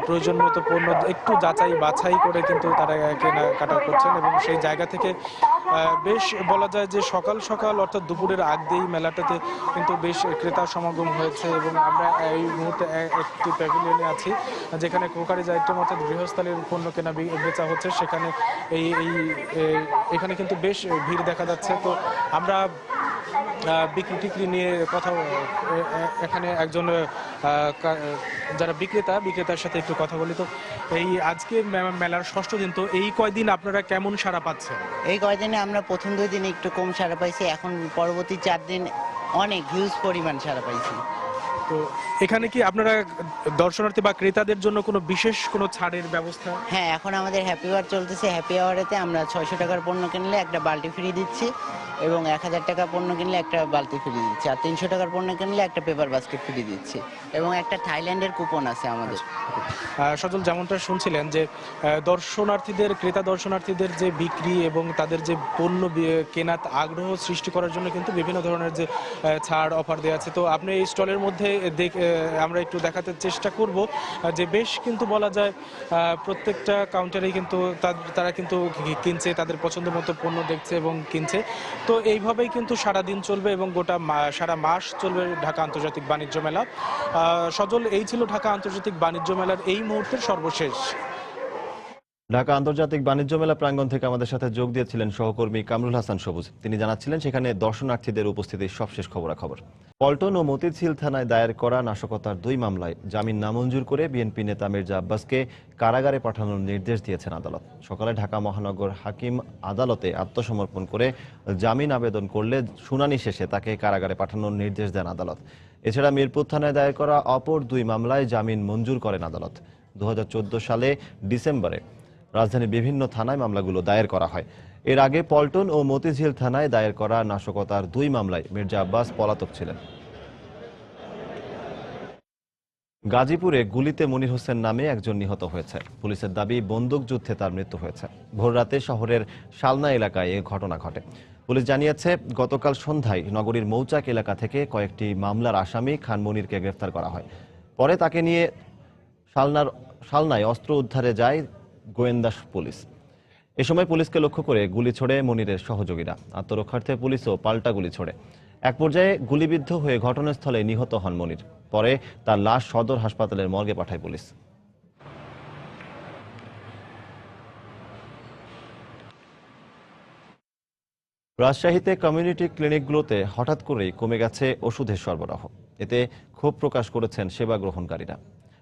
প্রয়োজন মতো পণ্য একটু যাচাই বাছাই করে কিন্তু তারা কেনাকাটা করছেন এবং সেই জায়গা থেকে বেশ বলা যায় যে সকাল সকাল অর্থাৎ দুপুরের আগ দিয়েই মেলাটাতে কিন্তু বেশ ক্রেতা সমাগম হয়েছে এবং আমরা এই মুহূর্তে একটি প্যাভিলিয়নে আছি যেখানে ক্রোকারিজ আইটেম অর্থাৎ গৃহস্থালির পণ্য কেনা বেচা হচ্ছে। সেখানে এখানে কিন্তু বেশ ভিড় দেখা যাচ্ছে। তো আমরা বিক্রি টিক্রি নিয়ে কথা এখানে একজন যারা বিক্রেতার সাথে একটু কথা বলি। তো এই আজকে মেলার 6ষ্ঠ দিন, তো এই কয়দিন আপনারা কেমন সাড়া পাচ্ছেন? এই কয়দিনে আমরা প্রথম 2 দিন একটু কম সাড়া পাইছি, এখন পরবর্তী 4 দিন অনেক হিউজ পরিমাণ সাড়া পাইছি। তো এখানে কি আপনারা দর্শনার্থী বা ক্রেতাদের জন্য কোনো বিশেষ কোনো ছাড়ের ব্যবস্থা? হ্যাঁ, এখন আমাদের হ্যাপি আওয়ার চলতেছে। হ্যাপি আওয়ারেতে আমরা 600 টাকার পণ্য কিনলে একটা বালতি ফ্রি দিচ্ছি এবং 1000 টাকার পণ্য কিনলে একটা বালতি ফ্রি দিচ্ছি, আর 300 টাকার পণ্য কিনলে একটা পেপার বাস্কেট ফ্রি দিচ্ছি এবং একটা থাইল্যান্ডের কুপন আছে আমাদের। সজল, যেমনটা শুনছিলেন যে ক্রেতা দর্শনার্থীদের যে বিক্রি এবং তাদের যে পণ্য কেনার আগ্রহ সৃষ্টি করার জন্য কিন্তু বিভিন্ন ধরনের যে ছাড় অফার দেওয়া আছে। তো আপনি এই স্টলের মধ্যে আমরা একটু দেখাতে চেষ্টা করব যে বেশ কিন্তু বলা যায় প্রত্যেকটা কাউন্টারেই কিন্তু তারা কিন্তু কিনছে, তাদের পছন্দ মতো পণ্য দেখছে এবং কিনছে। তো এইভাবেই কিন্তু সারাদিন চলবে এবং সারা মাস চলবে ঢাকা আন্তর্জাতিক বাণিজ্য মেলা। সজল, এই ছিল ঢাকা আন্তর্জাতিক বাণিজ্য মেলার এই মুহূর্তের সর্বশেষ। ঢাকা আন্তর্জাতিক বাণিজ্য মেলা প্রাঙ্গণ থেকে আমাদের সাথে যোগ দিয়েছিলেন সহকর্মী কামরুল হাসান সবুজ। তিনি জানাচ্ছিলেন সেখানে দর্শনার্থীদের উপস্থিতির সবশেষ খবরাখবর। পল্টন ও মতিঝিল থানায় দায়ের করা নাশকতার 2 মামলায় জামিন নামঞ্জুর করে বিএনপি নেতা মির্জা আব্বাসকে কারাগারে পাঠানোর নির্দেশ দিয়েছেন আদালত। সকালে ঢাকা মহানগর হাকিম আদালতে আত্মসমর্পণ করে জামিন আবেদন করলে শুনানি শেষে তাকে কারাগারে পাঠানোর নির্দেশ দেন আদালত। এছাড়া মিরপুর থানায় দায়ের করা অপর 2 মামলায় জামিন মঞ্জুর করেন আদালত। 2014 সালে ডিসেম্বরে রাজধানীর বিভিন্ন থানায় মামলাগুলো দায়ের করা হয়। এর আগে পল্টন ও মতিঝিল থানায় দায়ের করা নাশকতার 2 মামলায় মির্জা আব্বাস পলাতক ছিলেন। গাজীপুরে গুলিতে মনির হোসেন নামে একজন নিহত হয়েছে। পুলিশের দাবি বন্দুকযুদ্ধে তার মৃত্যু হয়েছে। ভোররাতে শহরের শালনা এলাকায় এ ঘটনা ঘটে। পুলিশ জানিয়েছে গতকাল সন্ধ্যায় নগরীর মৌচাক এলাকা থেকে কয়েকটি মামলার আসামি খান মনিরকে গ্রেফতার করা হয়। পরে তাকে নিয়ে শালনায় অস্ত্র উদ্ধারে যায় গোয়েন্দা পুলিশ। এ সময় পুলিশকে লক্ষ্য করে গুলি ছোড়ে মনিরের সহযোগীরা। আত্মরক্ষার্থে পুলিশও পাল্টা গুলি ছোড়ে। এক পর্যায়ে গুলিবিদ্ধ হয়ে ঘটনাস্থলে নিহত হন মনির। পরে তার লাশ সদর হাসপাতালের মর্গে পাঠায় পুলিশ। রাজশাহীতে কমিউনিটি ক্লিনিকগুলোতে হঠাৎ করেই কমে গেছে ওষুধের সরবরাহ। এতে ক্ষোভ প্রকাশ করেছেন সেবা গ্রহণকারীরা।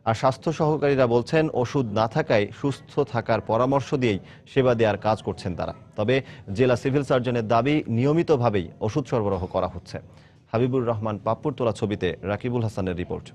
আর স্বাস্থ্য সহকারীরা বলছেন ওষুধ না থাকায় সুস্থ থাকার পরামর্শ দিয়েই সেবা দেওয়ার কাজ করছেন তারা। তবে জেলা সিভিল সার্জনের দাবি নিয়মিতভাবেই ওষুধ সরবরাহ করা হচ্ছে। হাবিবুর রহমান পাপ্পুর তোলা ছবিতে রাকিবুল হাসানের রিপোর্ট।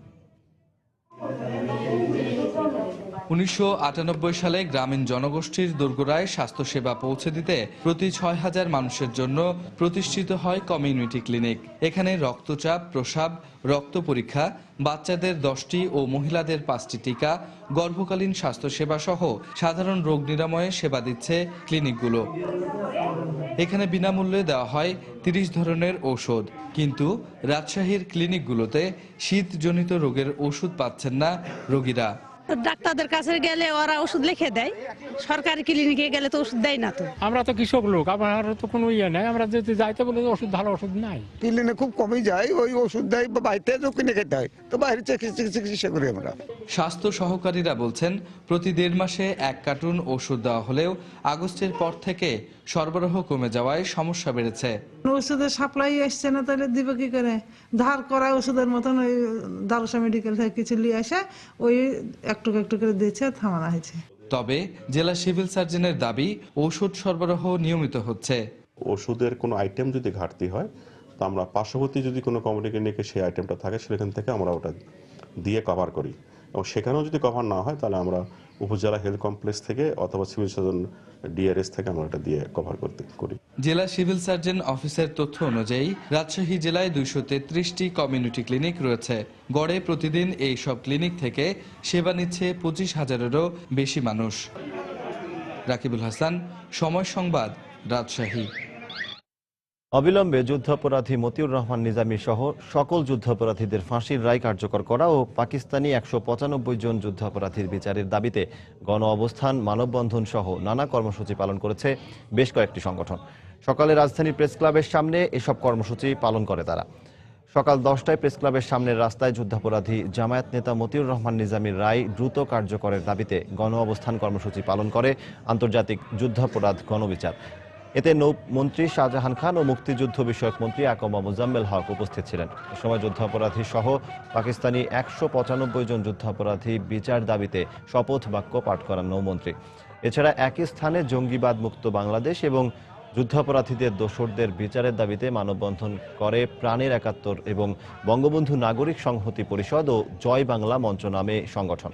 1998 সালে গ্রামীণ জনগোষ্ঠীর দোরগোড়ায় স্বাস্থ্যসেবা পৌঁছে দিতে প্রতি 6000 মানুষের জন্য প্রতিষ্ঠিত হয় কমিউনিটি ক্লিনিক। এখানে রক্তচাপ, প্রস্রাব, রক্ত পরীক্ষা, বাচ্চাদের 10টি ও মহিলাদের 5টি টিকা, গর্ভকালীন স্বাস্থ্যসেবা সহ সাধারণ রোগ নিরাময়ে সেবা দিচ্ছে ক্লিনিকগুলো। এখানে বিনামূল্যে দেওয়া হয় 30 ধরনের ঔষধ। কিন্তু রাজশাহীর ক্লিনিকগুলোতে শীতজনিত রোগের ওষুধ পাচ্ছেন না রোগীরা। ডাক্তারদের কাছে গেলে ওরা ওষুধ লিখে দেয়, সরকারি ক্লিনিকে গেলে তো ওষুধ দেয় না। তো আমরা তো কৃষক লোক, আমার তো কোনো ইয়ে নাই, আমরা যদি যাইতে বলে ওষুধ ভালো ওষুধ নাই। ক্লিনিকে খুব কমই যায়, ওই ওষুধ দেয় বা বাড়িতে কিনে খেতে হয়, তো বাইরে চিকিৎসা করি আমরা। স্বাস্থ্য সহকারীরা বলছেন প্রতি 1.5 মাসে 1 কার্টুন ওষুধ দেওয়া হলেও আগস্টের পর থেকে সরবরাহ কমে যাওয়ায় সমস্যা বেড়েছে। ওষুধের সাপ্লাই আসছে না, তাহলে দিবে কি করে? ধার করা ওষুধের মতন ওই দারুসা মেডিকেল থেকে কিছু নিয়ে আসে ওই একটু একটু করে দিয়েছে, থামানো হয়েছে। তবে জেলা সিভিল সার্জনের দাবি ওষুধ সরবরাহ নিয়মিত হচ্ছে। ওষুধের কোনো আইটেম যদি ঘাটতি হয় তো আমরা পার্শ্ববর্তী যদি কোনো কমিউনিটি ক্লিনিকে সেই আইটেমটা থাকে সেখান থেকে আমরা ওটা দিয়ে কভার করি, এবং সেখানেও যদি কভার না হয় তাহলে আমরা উপজেলা হেলথ কমপ্লেক্স থেকে অথবা সিভিল সার্জন ডিআরএস থেকে আমরা এটা দিয়ে কভার করি। জেলা সিভিল সার্জন অফিসের তথ্য অনুযায়ী রাজশাহী জেলায় 233টি কমিউনিটি ক্লিনিক রয়েছে। গড়ে প্রতিদিন এই সব ক্লিনিক থেকে সেবা নিচ্ছে 25,000-এরও বেশি মানুষ। রাকিবুল হাসান, সময় সংবাদ, রাজশাহী। অবিলম্বে যুদ্ধাপরাধী মতিউর রহমান নিজামী সহ সকল যুদ্ধাপরাধীদের ফাঁসির রায় কার্যকর করা ও পাকিস্তানি 195 জন যুদ্ধাপরাধীর বিচারের দাবিতে গণ অবস্থান, মানববন্ধন সহ নানা কর্মসূচি পালন করেছে বেশ কয়েকটি সংগঠন। সকালে রাজধানী প্রেস ক্লাবের সামনে এসব কর্মসূচি পালন করে তারা। সকাল 10টায় প্রেস ক্লাবের সামনের রাস্তায় যুদ্ধাপরাধী জামায়াত নেতা মতিউর রহমান নিজামীর রায় দ্রুত কার্যকরের দাবিতে গণ অবস্থান কর্মসূচি পালন করে আন্তর্জাতিক যুদ্ধাপরাধ গণবিচার। এতে নৌমন্ত্রী শাহজাহান খান ও মুক্তিযুদ্ধ বিষয়ক মন্ত্রী আকমা মোজাম্মেল হক উপস্থিত ছিলেন। এ সময় যুদ্ধাপরাধী সহ পাকিস্তানি 195 জন যুদ্ধাপরাধী বিচার দাবিতে শপথ বাক্য পাঠ করান নৌমন্ত্রী। এছাড়া একই স্থানে জঙ্গিবাদ মুক্ত বাংলাদেশ এবং যুদ্ধাপরাধীদের দোসরদের বিচারের দাবিতে মানববন্ধন করে প্রাণের 71 এবং বঙ্গবন্ধু নাগরিক সংহতি পরিষদ ও জয় বাংলা মঞ্চ নামে সংগঠন।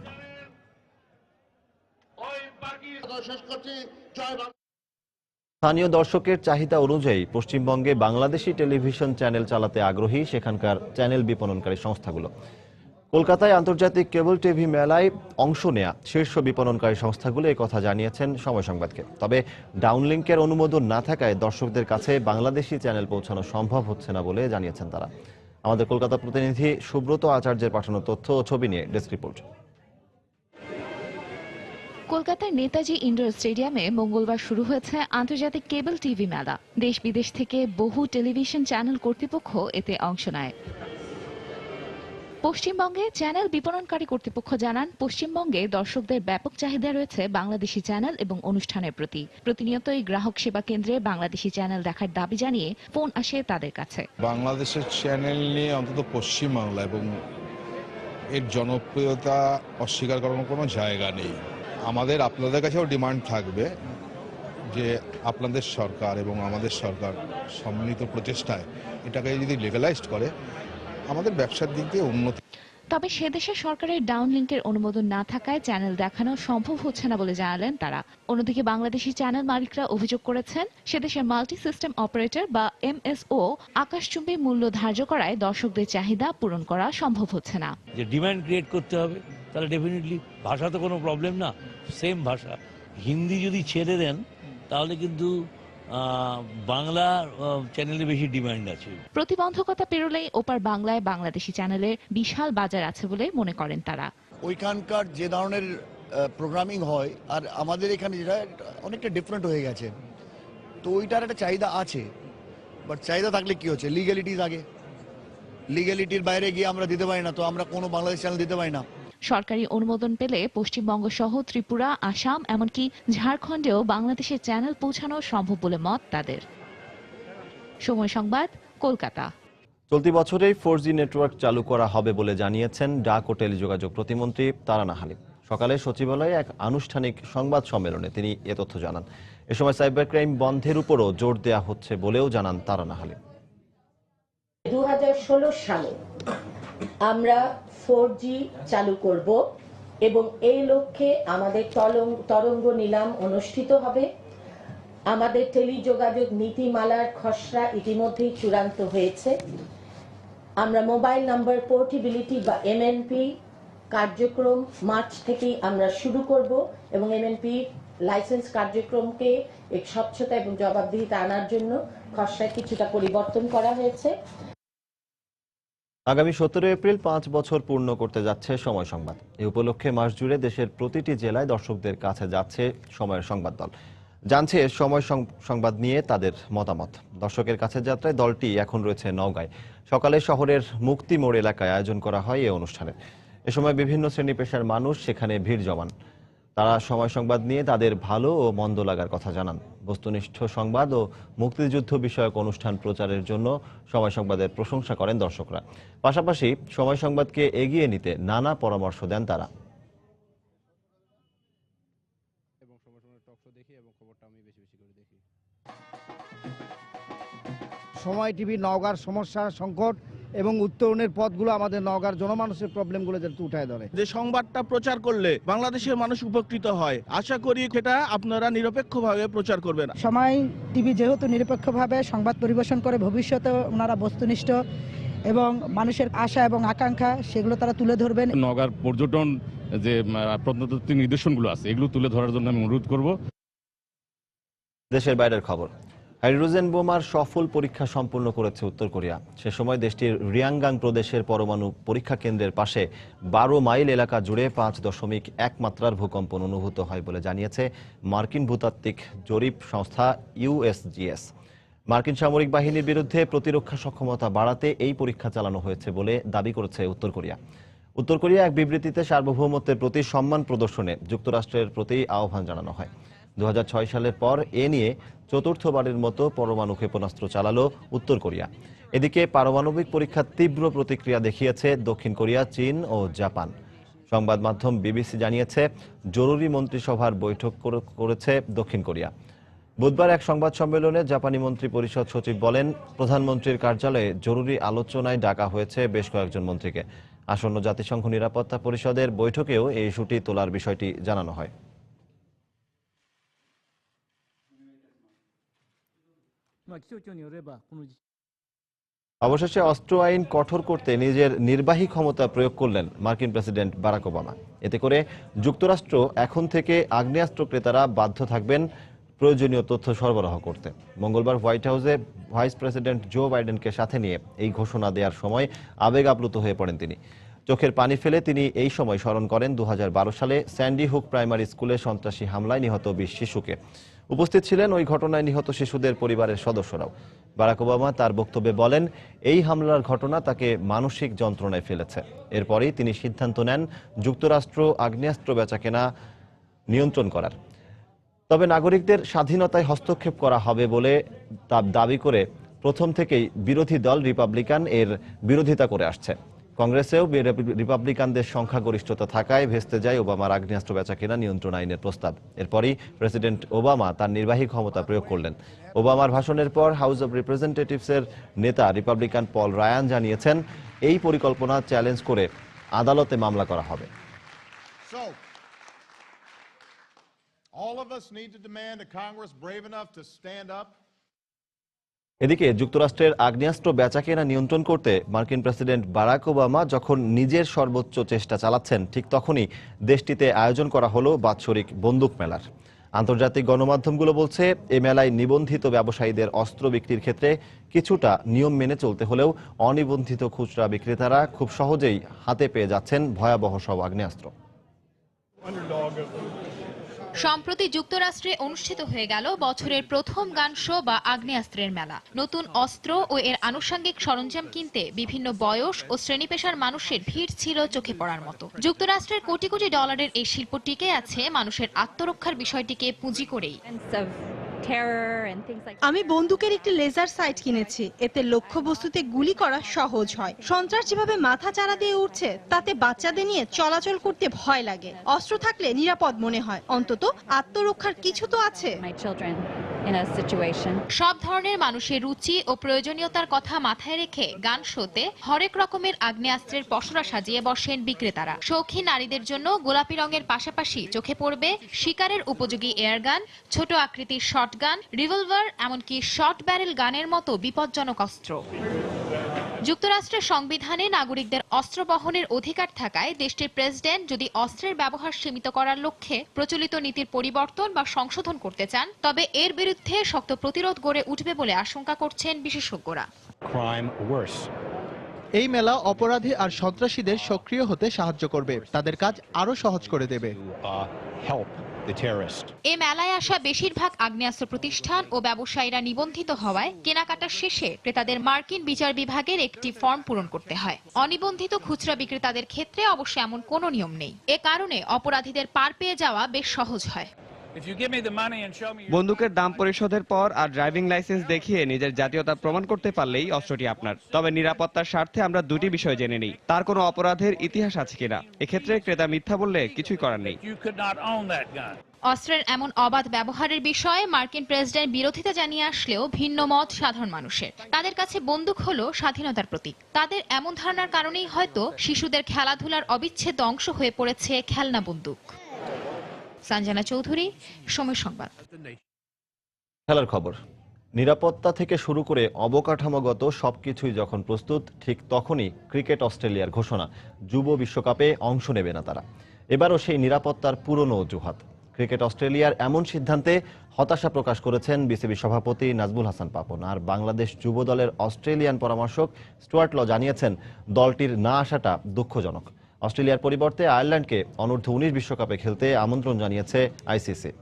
স্থানীয় দর্শকের চাহিদা অনুযায়ী পশ্চিমবঙ্গে বাংলাদেশি টেলিভিশন চ্যানেল চালাতে আগ্রহী সেখানকার চ্যানেল বিপণনকারী সংস্থাগুলো। কলকাতায় আন্তর্জাতিক কেবল টিভি মেলায় অংশ নেয়া শীর্ষ বিপণনকারী সংস্থাগুলো এই কথা জানিয়েছেন সময় সংবাদকে। তবে ডাউনলিংকের অনুমোদন না থাকায় দর্শকদের কাছে বাংলাদেশি চ্যানেল পৌঁছানো সম্ভব হচ্ছে না বলে জানিয়েছেন তারা। আমাদের কলকাতা প্রতিনিধি সুব্রত আচার্যের পাঠানো তথ্য ও ছবি নিয়ে ডেস্ক রিপোর্ট। কলকাতার নেতাজি ইন্ডোর স্টেডিয়ামে মঙ্গলবার শুরু হয়েছে আন্তর্জাতিক কেবল টিভি মেলা। দেশ বিদেশ থেকে বহু টেলিভিশন চ্যানেল কর্তৃপক্ষ এতে অংশ নেয়। পশ্চিমবঙ্গে চ্যানেল বিপণনকারী কর্তৃপক্ষ জানান, পশ্চিমবঙ্গে দর্শকদের ব্যাপক চাহিদা রয়েছে বাংলাদেশি চ্যানেল এবং অনুষ্ঠানের প্রতি। প্রতিনিয়তই গ্রাহক সেবা কেন্দ্রে বাংলাদেশি চ্যানেল দেখার দাবি জানিয়ে ফোন আসে তাদের কাছে। বাংলাদেশের চ্যানেল নিয়ে অন্তত পশ্চিমবাংলা এবং এর জনপ্রিয়তা অস্বীকার করার কোনো জায়গা নেই। আমাদের আপনাদের কাছেও ডিমান্ড থাকবে যে আপনাদের সরকার এবং আমাদের সরকার সম্মিলিত প্রচেষ্টায় এটাকে যদি লিগ্যালাইজড করে আমাদের ব্যবসার দিক দিয়ে উন্নতি। তবে সেদেশে সরকারের ডাউনলিংকের অনুমোদন না থাকায় চ্যানেল দেখানো সম্ভব হচ্ছে না বলে জানালেন তারা। অন্যদিকে বাংলাদেশি চ্যানেল মালিকরা অভিযোগ করেছেন, সেদেশের মাল্টি সিস্টেম অপারেটর বা MSO আকাশচুম্বী মূল্য ধার্য করায় দর্শকদের চাহিদা পূরণ করা সম্ভব হচ্ছে না। যে ডিমান্ড ক্রিয়েট করতে হবে, তাহলে ডেফিনেটলি ভাষা তো কোনো প্রবলেম না, সেম ভাষা। হিন্দি যদি ছেড়ে দেন তাহলে কিন্তু বাংলা চ্যানেলে বেশি ডিমান্ড আছে। প্রতিবন্ধকতা পেরোলেই ওপার বাংলায় বাংলাদেশি চ্যানেলের বিশাল বাজার আছে বলে মনে করেন তারা। ওইখানকার যে ধরনের প্রোগ্রামিং হয় আর আমাদের এখানে যেটা অনেকটা ডিফারেন্ট হয়ে গেছে, তো ওইটার একটা চাহিদা আছে। বাট চাহিদা থাকলে কি হচ্ছে, লিগ্যালিটিস আগে, লিগ্যালিটির বাইরে গিয়ে আমরা দিতে পারি না, তো আমরা কোনো বাংলাদেশ চ্যানেল দিতে পারি না। সরকারি অনুমোদন পেলে পশ্চিমবঙ্গ সহ ত্রিপুরা, আসাম এমনকি ঝাড়খণ্ডেও বাংলাদেশের চ্যানেল পৌঁছানো সম্ভব বলে মত তাদের। সময় সংবাদ, কলকাতা। চলতি বছরেই 4G নেটওয়ার্ক চালু করা হবে বলে জানিয়েছেন ডাক ও টেলিযোগাযোগ প্রতিমন্ত্রী তারানা হালিম। সকালে সচিবালয়ে এক আনুষ্ঠানিক সংবাদ সম্মেলনে তিনি এ তথ্য জানান। এ সময় সাইবার ক্রাইম বন্ধের উপরও জোর দেওয়া হচ্ছে বলেও জানান তারানা হালিম। 2016 সালে আমরা 4G চালু করব এবং এই লক্ষ্যে আমাদের তরঙ্গ নিলাম অনুষ্ঠিত হবে। আমাদের টেলিযোগাযোগ নীতিমালার খসড়া ইতিমধ্যেই চূড়ান্ত হয়েছে। আমরা মোবাইল নাম্বার পোর্টেবিলিটি বা MNP কার্যক্রম মার্চ থেকেই আমরা শুরু করব এবং MNP লাইসেন্স কার্যক্রমকে এক স্বচ্ছতা এবং জবাবদিহিতা আনার জন্য খসড়ায় কিছুটা পরিবর্তন করা হয়েছে। আগামী 17 এপ্রিল 5 বছর পূর্ণ করতে যাচ্ছে সময় সংবাদ। এই উপলক্ষে মাস জুড়ে দেশের প্রতিটি জেলায় দর্শকদের কাছে যাচ্ছে সময়ের সংবাদ দল, জানছে সময় সংবাদ নিয়ে তাদের মতামত। দর্শকের কাছে যাত্রায় দলটি এখন রয়েছে নওগাঁয়। সকালে শহরের মুক্তি মোড় এলাকায় আয়োজন করা হয় এই অনুষ্ঠানের। এ সময় বিভিন্ন শ্রেণী পেশার মানুষ সেখানে ভিড় জমান। তারা সময় সংবাদ নিয়ে তাদের ভালো ও মন্দ লাগার কথা জানান। বস্তুনিষ্ঠ সংবাদ ও মুক্তিযুদ্ধ বিষয়ক অনুষ্ঠান প্রচারের জন্য সময় সংবাদের প্রশংসা করেন দর্শকরা। পাশাপাশি সময় সংবাদকে এগিয়ে নিতে নানা পরামর্শ দেন তারা। সময় টিভি নওগাঁর সমস্যা, সংকট এবং উত্তরণের পথগুলো আমাদের নওগাঁর জনমানুষের প্রবলেমগুলো যাতে উঠায় ধরে। যে সংবাদটা প্রচার করলে বাংলাদেশের মানুষ উপকৃত হয়, আশা করি সেটা আপনারা নিরপেক্ষভাবে প্রচার করবেন। সময় টিভি যেহেতু নিরপেক্ষভাবে সংবাদ পরিবেশন করে, ভবিষ্যতে ওনারা বস্তুনিষ্ঠ এবং মানুষের আশা এবং আকাঙ্ক্ষা সেগুলো তারা তুলে ধরবেন। নওগাঁর পর্যটন যে প্রত্নতাত্ত্বিক নিদর্শনগুলো আছে এগুলো তুলে ধরার জন্য আমি অনুরোধ করব। দেশের বাইরের খবর। হাইড্রোজেন বোমার সফল পরীক্ষা সম্পন্ন করেছে উত্তর কোরিয়া। সে সময় দেশটির রিয়াংগাং প্রদেশের পরমাণু পরীক্ষা কেন্দ্রের পাশে 12 মাইল এলাকা জুড়ে 5.1 মাত্রার ভূকম্পন অনুভূত হয় বলে জানিয়েছে মার্কিন ভূতাত্ত্বিক জরিপ সংস্থা USGS। মার্কিন সামরিক বাহিনীর বিরুদ্ধে প্রতিরক্ষা সক্ষমতা বাড়াতে এই পরীক্ষা চালানো হয়েছে বলে দাবি করেছে উত্তর কোরিয়া। উত্তর কোরিয়া এক বিবৃতিতে সার্বভৌমত্বের প্রতি সম্মান প্রদর্শনে যুক্তরাষ্ট্রের প্রতি আহ্বান জানানো হয়। 2006 সালের পর এ নিয়ে চতুর্থবারের মতো পরমাণু ক্ষেপণাস্ত্র চালালো উত্তর কোরিয়া। এদিকে পারমাণবিক পরীক্ষার তীব্র প্রতিক্রিয়া দেখিয়েছে দক্ষিণ কোরিয়া, চীন ও জাপান। সংবাদ মাধ্যম বিবিসি জানিয়েছে জরুরি মন্ত্রিসভার বৈঠক করেছে দক্ষিণ কোরিয়া। বুধবার এক সংবাদ সম্মেলনে জাপানি মন্ত্রী পরিষদ সচিব বলেন, প্রধানমন্ত্রীর কার্যালয়ে জরুরি আলোচনায় ডাকা হয়েছে বেশ কয়েকজন মন্ত্রীকে। আসন্ন জাতিসংঘ নিরাপত্তা পরিষদের বৈঠকেও এই ইস্যুটি তোলার বিষয়টি জানানো হয়। অবশেষে অস্ত্র আইন কঠোর করতে নিজের নির্বাহী ক্ষমতা প্রয়োগ করলেন মার্কিন প্রেসিডেন্ট বারাক ওবামা। এতে করে যুক্তরাষ্ট্র এখন থেকে আগ্নেয়াস্ত্র ক্রেতারা বাধ্য থাকবেন প্রয়োজনীয় তথ্য সরবরাহ করতে। মঙ্গলবার হোয়াইট হাউসে ভাইস প্রেসিডেন্ট জো বাইডেনকে সাথে নিয়ে এই ঘোষণা দেওয়ার সময় আবেগ আপ্লুত হয়ে পড়েন তিনি। চোখের পানি ফেলে তিনি এই সময় স্মরণ করেন 2012 সালে স্যান্ডি হুক প্রাইমারি স্কুলে সন্ত্রাসী হামলায় নিহত 20 শিশুকে। উপস্থিত ছিলেন ওই ঘটনায় নিহত শিশুদের পরিবারের সদস্যরাও। বারাক ওবামা তার বক্তব্যে বলেন, এই হামলার ঘটনা তাকে মানসিক যন্ত্রণায় ফেলেছে। এরপরই তিনি সিদ্ধান্ত নেন যুক্তরাষ্ট্র আগ্নেয়াস্ত্র বেচাকেনা নিয়ন্ত্রণ করার। তবে নাগরিকদের স্বাধীনতায় হস্তক্ষেপ করা হবে বলে দাবি করে প্রথম থেকেই বিরোধী দল রিপাবলিকান এর বিরোধিতা করে আসছে। কংগ্রেসেও রিপাবলিকানদের সংখ্যাগরিষ্ঠতা থাকায় ভেস্তে যায় ওবামার আগ্নেয়াস্ত্র বেচাকেনা নিয়ন্ত্রণ আইনের প্রস্তাব। এরপরই প্রেসিডেন্ট ওবামা তার নির্বাহী ক্ষমতা প্রয়োগ করলেন। ওবামার ভাষণের পর হাউস অব রিপ্রেজেন্টেটিভসের নেতা রিপাবলিকান পল রায়ান জানিয়েছেন, এই পরিকল্পনা চ্যালেঞ্জ করে আদালতে মামলা করা হবে। All of us need to demand a Congress brave enough to stand up. এদিকে যুক্তরাষ্ট্রের আগ্নেয়াস্ত্র বেচাকেনা নিয়ন্ত্রণ করতে মার্কিন প্রেসিডেন্ট বারাক ওবামা যখন নিজের সর্বোচ্চ চেষ্টা চালাচ্ছেন, ঠিক তখনই দেশটিতে আয়োজন করা হলো বাৎসরিক বন্দুক মেলার। আন্তর্জাতিক গণমাধ্যমগুলো বলছে, এ মেলায় নিবন্ধিত ব্যবসায়ীদের অস্ত্র বিক্রির ক্ষেত্রে কিছুটা নিয়ম মেনে চলতে হলেও অনিবন্ধিত খুচরা বিক্রেতারা খুব সহজেই হাতে পেয়ে যাচ্ছেন ভয়াবহ সব আগ্নেয়াস্ত্র। সম্প্রতি যুক্তরাষ্ট্রে অনুষ্ঠিত হয়ে গেল বছরের প্রথম গান শো বা আগ্নেয়াস্ত্রের মেলা। নতুন অস্ত্র ও এর আনুষঙ্গিক সরঞ্জাম কিনতে বিভিন্ন বয়স ও শ্রেণী পেশার মানুষের ভিড় ছিল চোখে পড়ার মতো। যুক্তরাষ্ট্রের কোটি কোটি ডলারের এই শিল্প টিকে আছে মানুষের আত্মরক্ষার বিষয়টিকে পুঁজি করেই। আমি বন্দুকের একটি লেজার সাইট কিনেছি। এতে লক্ষ্যবস্তুতে গুলি করা সহজ হয়। সন্ত্রাস যেভাবে মাথা চারা দিয়ে উঠছে, তাতে বাচ্চাদের নিয়ে চলাচল করতে ভয় লাগে। অস্ত্র থাকলে নিরাপদ মনে হয়, অন্তত আত্মরক্ষার কিছু তো আছে। সব ধরনের মানুষের রুচি ও প্রয়োজনীয়তার কথা মাথায় রেখে গান শোতে হরেক রকমের আগ্নেয়াস্ত্রের পসরা সাজিয়ে বসেন বিক্রেতারা। শৌখিন নারীদের জন্য গোলাপি রঙের পাশাপাশি চোখে পড়বে শিকারের উপযোগী এয়ারগান, ছোট আকৃতির শটগান, রিভলভার, এমনকি শর্ট ব্যারেল গানের মতো বিপজ্জনক অস্ত্র। যুক্তরাষ্ট্রের সংবিধানে নাগরিকদের অস্ত্র বহনের অধিকার থাকায় দেশটির প্রেসিডেন্ট যদি অস্ত্রের ব্যবহার সীমিত করার লক্ষ্যে প্রচলিত নীতির পরিবর্তন বা সংশোধন করতে চান, তবে এর বিরুদ্ধে শক্ত প্রতিরোধ গড়ে উঠবে বলে আশঙ্কা করছেন বিশেষজ্ঞরা। এই মেলা অপরাধী আর সন্ত্রাসীদের সক্রিয় হতে সাহায্য করবে, তাদের কাজ আরো সহজ করে দেবে। এ মেলায় আসা বেশিরভাগ আগ্নেয়াস্ত্র প্রতিষ্ঠান ও ব্যবসায়ীরা নিবন্ধিত হওয়ায় কেনাকাটার শেষে ক্রেতাদের মার্কিন বিচার বিভাগের একটি ফর্ম পূরণ করতে হয়। অনিবন্ধিত খুচরা বিক্রেতাদের ক্ষেত্রে অবশ্য এমন কোনো নিয়ম নেই। এ কারণে অপরাধীদের পার পেয়ে যাওয়া বেশ সহজ হয়। বন্দুকের দাম পরিশোধের পর আর ড্রাইভিং লাইসেন্স দেখিয়ে নিজের জাতীয়তা প্রমাণ করতে পারলেই অস্ত্রটি আপনার। তবে নিরাপত্তার স্বার্থে আমরা দুটি বিষয় জেনে নিই, তার কোনো অপরাধের ইতিহাস আছে কিনা। এক্ষেত্রে ক্রেতা মিথ্যা বললে কিছুই করার নেই। অস্ত্রের এমন অবাধ ব্যবহারের বিষয়ে মার্কিন প্রেসিডেন্ট বিরোধিতা জানিয়ে আসলেও ভিন্ন মত সাধারণ মানুষের। তাদের কাছে বন্দুক হলো স্বাধীনতার প্রতীক। তাদের এমন ধারণার কারণেই হয়তো শিশুদের খেলাধুলার অবিচ্ছেদ্য অংশ হয়ে পড়েছে খেলনা বন্দুক। সঞ্জনা চৌধুরী, সময় সংবাদ। খেলার খবর। নিরাপত্তা থেকে শুরু করে অবকাঠামোগত সবকিছুই যখন প্রস্তুত, ঠিক তখনই ক্রিকেট অস্ট্রেলিয়ার ঘোষণা, যুব বিশ্বকাপে অংশ নেবে না তারা। এবারও সেই নিরাপত্তার পুরনো অজুহাত। ক্রিকেট অস্ট্রেলিয়ার এমন সিদ্ধান্তে হতাশা প্রকাশ করেছেন বিসিবি সভাপতি নাজমুল হাসান পাপন। আর বাংলাদেশ যুব দলের অস্ট্রেলিয়ান পরামর্শক স্টুয়ার্ট ল জানিয়েছেন দলটির না আসাটা দুঃখজনক। অস্ট্রেলিয়ার পরিবর্তে আয়ারল্যান্ডকে অনূর্ধ্ব 19 বিশ্বকাপে খেলতে আমন্ত্রণ জানিয়েছে আইসিসি।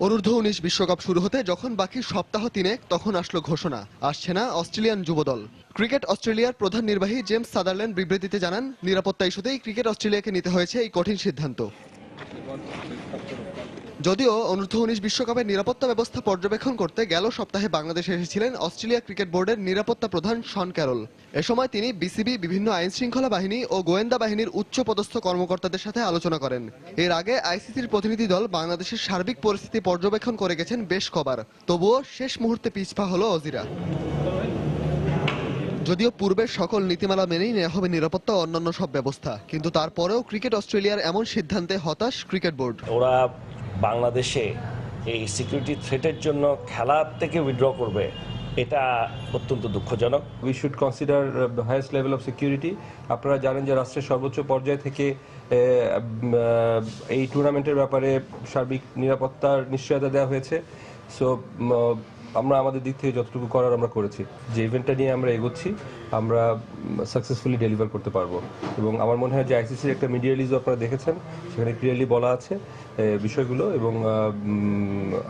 অনূর্ধ্ব 19 বিশ্বকাপ শুরু হতে যখন বাকি সপ্তাহ 3 তখন আসলো ঘোষণা, আসছে না অস্ট্রেলিয়ান যুবদল। ক্রিকেট অস্ট্রেলিয়ার প্রধান নির্বাহী জেমস সাদারল্যান্ড বিবৃতিতে জানান, নিরাপত্তা ইস্যুতেই ক্রিকেট অস্ট্রেলিয়াকে নিতে হয়েছে এই কঠিন সিদ্ধান্ত। যদিও অনূর্ধ্ব 19 বিশ্বকাপের নিরাপত্তা ব্যবস্থা পর্যবেক্ষণ করতে গেল সপ্তাহে বাংলাদেশে এসেছিলেন অস্ট্রেলিয়া ক্রিকেট বোর্ডের নিরাপত্তা প্রধান শন ক্যারল। এ সময় তিনি বিসিবি, বিভিন্ন আইন শৃঙ্খলা বাহিনী ও গোয়েন্দা বাহিনীর উচ্চপদস্থ কর্মকর্তাদের সাথে আলোচনা করেন। এর আগে আইসিসির প্রতিনিধি দল বাংলাদেশের সার্বিক পরিস্থিতি পর্যবেক্ষণ করে গেছেন বেশ কবার। তবুও শেষ মুহূর্তে পিছপা হলো অজিরা। যদিও পূর্বের সকল নীতিমালা মেনেই নেওয়া হবে নিরাপত্তা ও অন্যান্য সব ব্যবস্থা, কিন্তু তারপরেও ক্রিকেট অস্ট্রেলিয়ার এমন সিদ্ধান্তে হতাশ ক্রিকেট বোর্ড। ওরা বাংলাদেশে এই সিকিউরিটি থ্রেটের জন্য খেলা থেকে উইথড্র করবে, এটা অত্যন্ত দুঃখজনক। We should consider the highest level of security. আপনারা জানেন যে রাষ্ট্রের সর্বোচ্চ পর্যায় থেকে এই টুর্নামেন্টের ব্যাপারে সার্বিক নিরাপত্তার নিশ্চয়তা দেওয়া হয়েছে। সো আমরা আমাদের দিক থেকে যতটুকু করার আমরা করেছি। যে ইভেন্টটা নিয়ে আমরা এগোচ্ছি, আমরা সাকসেসফুলি ডেলিভার করতে পারবো। এবং আমার মনে হয় যে আইসিসির একটা মিডিয়া রিলিজও আপনারা দেখেছেন, সেখানে ক্লিয়ারলি বলা আছে বিষয়গুলো। এবং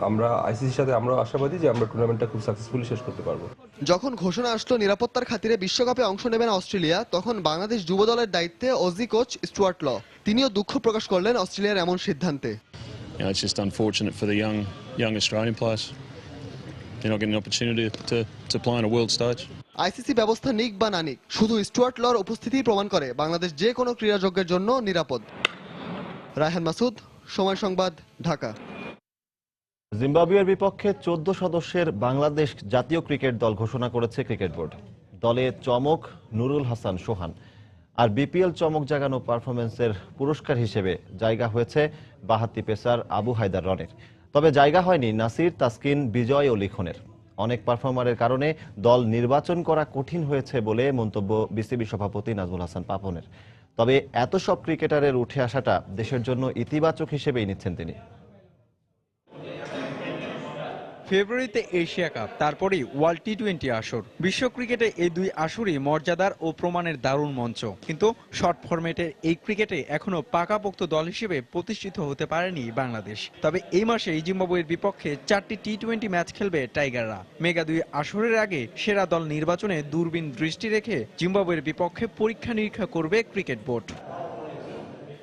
আমরা আইসিসির সাথে আমরা আশাবাদী যে আমরা টুর্নামেন্টটা খুব সাকসেসফুলি শেষ করতে পারবো। যখন ঘোষণা আসলো নিরাপত্তার খাতিরে বিশ্বকাপে অংশ নেবে না অস্ট্রেলিয়া, তখন বাংলাদেশ যুব দলের দায়িত্বে অজি কোচ স্টুয়ার্ট ল তিনিও দুঃখ প্রকাশ করলেন অস্ট্রেলিয়ার এমন সিদ্ধান্তে। It's just unfortunate for the young Australian players. They're not getting an opportunity to play on a world stage. ICC ব্যবস্থা নিক বা না নিক, শুধু স্টুয়ার্ট লর উপস্থিতি প্রমাণ করে বাংলাদেশ যে কোনো ক্রীড়াযজ্ঞের জন্য নিরাপদ। রায়হান মাসুদ, সময় সংবাদ, ঢাকা। জিম্বাবুয়ের বিপক্ষে 14 সদস্যের বাংলাদেশ জাতীয় ক্রিকেট দল ঘোষণা করেছে ক্রিকেট বোর্ড। দলে চমক নুরুল হাসান সোহান। আর বিপিএল চমক জাগানো পারফরমেন্সের পুরস্কার হিসেবে জায়গা হয়েছে বাহাতি পেসার আবু হায়দার রনের। তবে জায়গা হয়নি নাসির, তাসকিন, বিজয় ও লিখনের। অনেক পারফর্মারের কারণে দল নির্বাচন করা কঠিন হয়েছে বলে মন্তব্য বিসিবি সভাপতি নাজমুল হাসান পাপনের। তবে এত সব ক্রিকেটারের উঠে আসাটা দেশের জন্য ইতিবাচক হিসেবেই নিচ্ছেন তিনি। ফেব্রুয়ারিতে এশিয়া কাপ, তারপরেই ওয়ার্ল্ড টি-20 আসর। বিশ্ব ক্রিকেটে এই দুই আসরই মর্যাদার ও প্রমাণের দারুণ মঞ্চ। কিন্তু শর্ট ফরম্যাটের এই ক্রিকেটে এখনো পাকাপোক্ত দল হিসেবে প্রতিষ্ঠিত হতে পারেনি বাংলাদেশ। তবে এই মাসে জিম্বাবুয়ের বিপক্ষে 4টি টি-20 ম্যাচ খেলবে টাইগাররা। মেগা দুই আসরের আগে সেরা দল নির্বাচনে দূরবীন দৃষ্টি রেখে জিম্বাবুয়ের বিপক্ষে পরীক্ষা নিরীক্ষা করবে ক্রিকেট বোর্ড।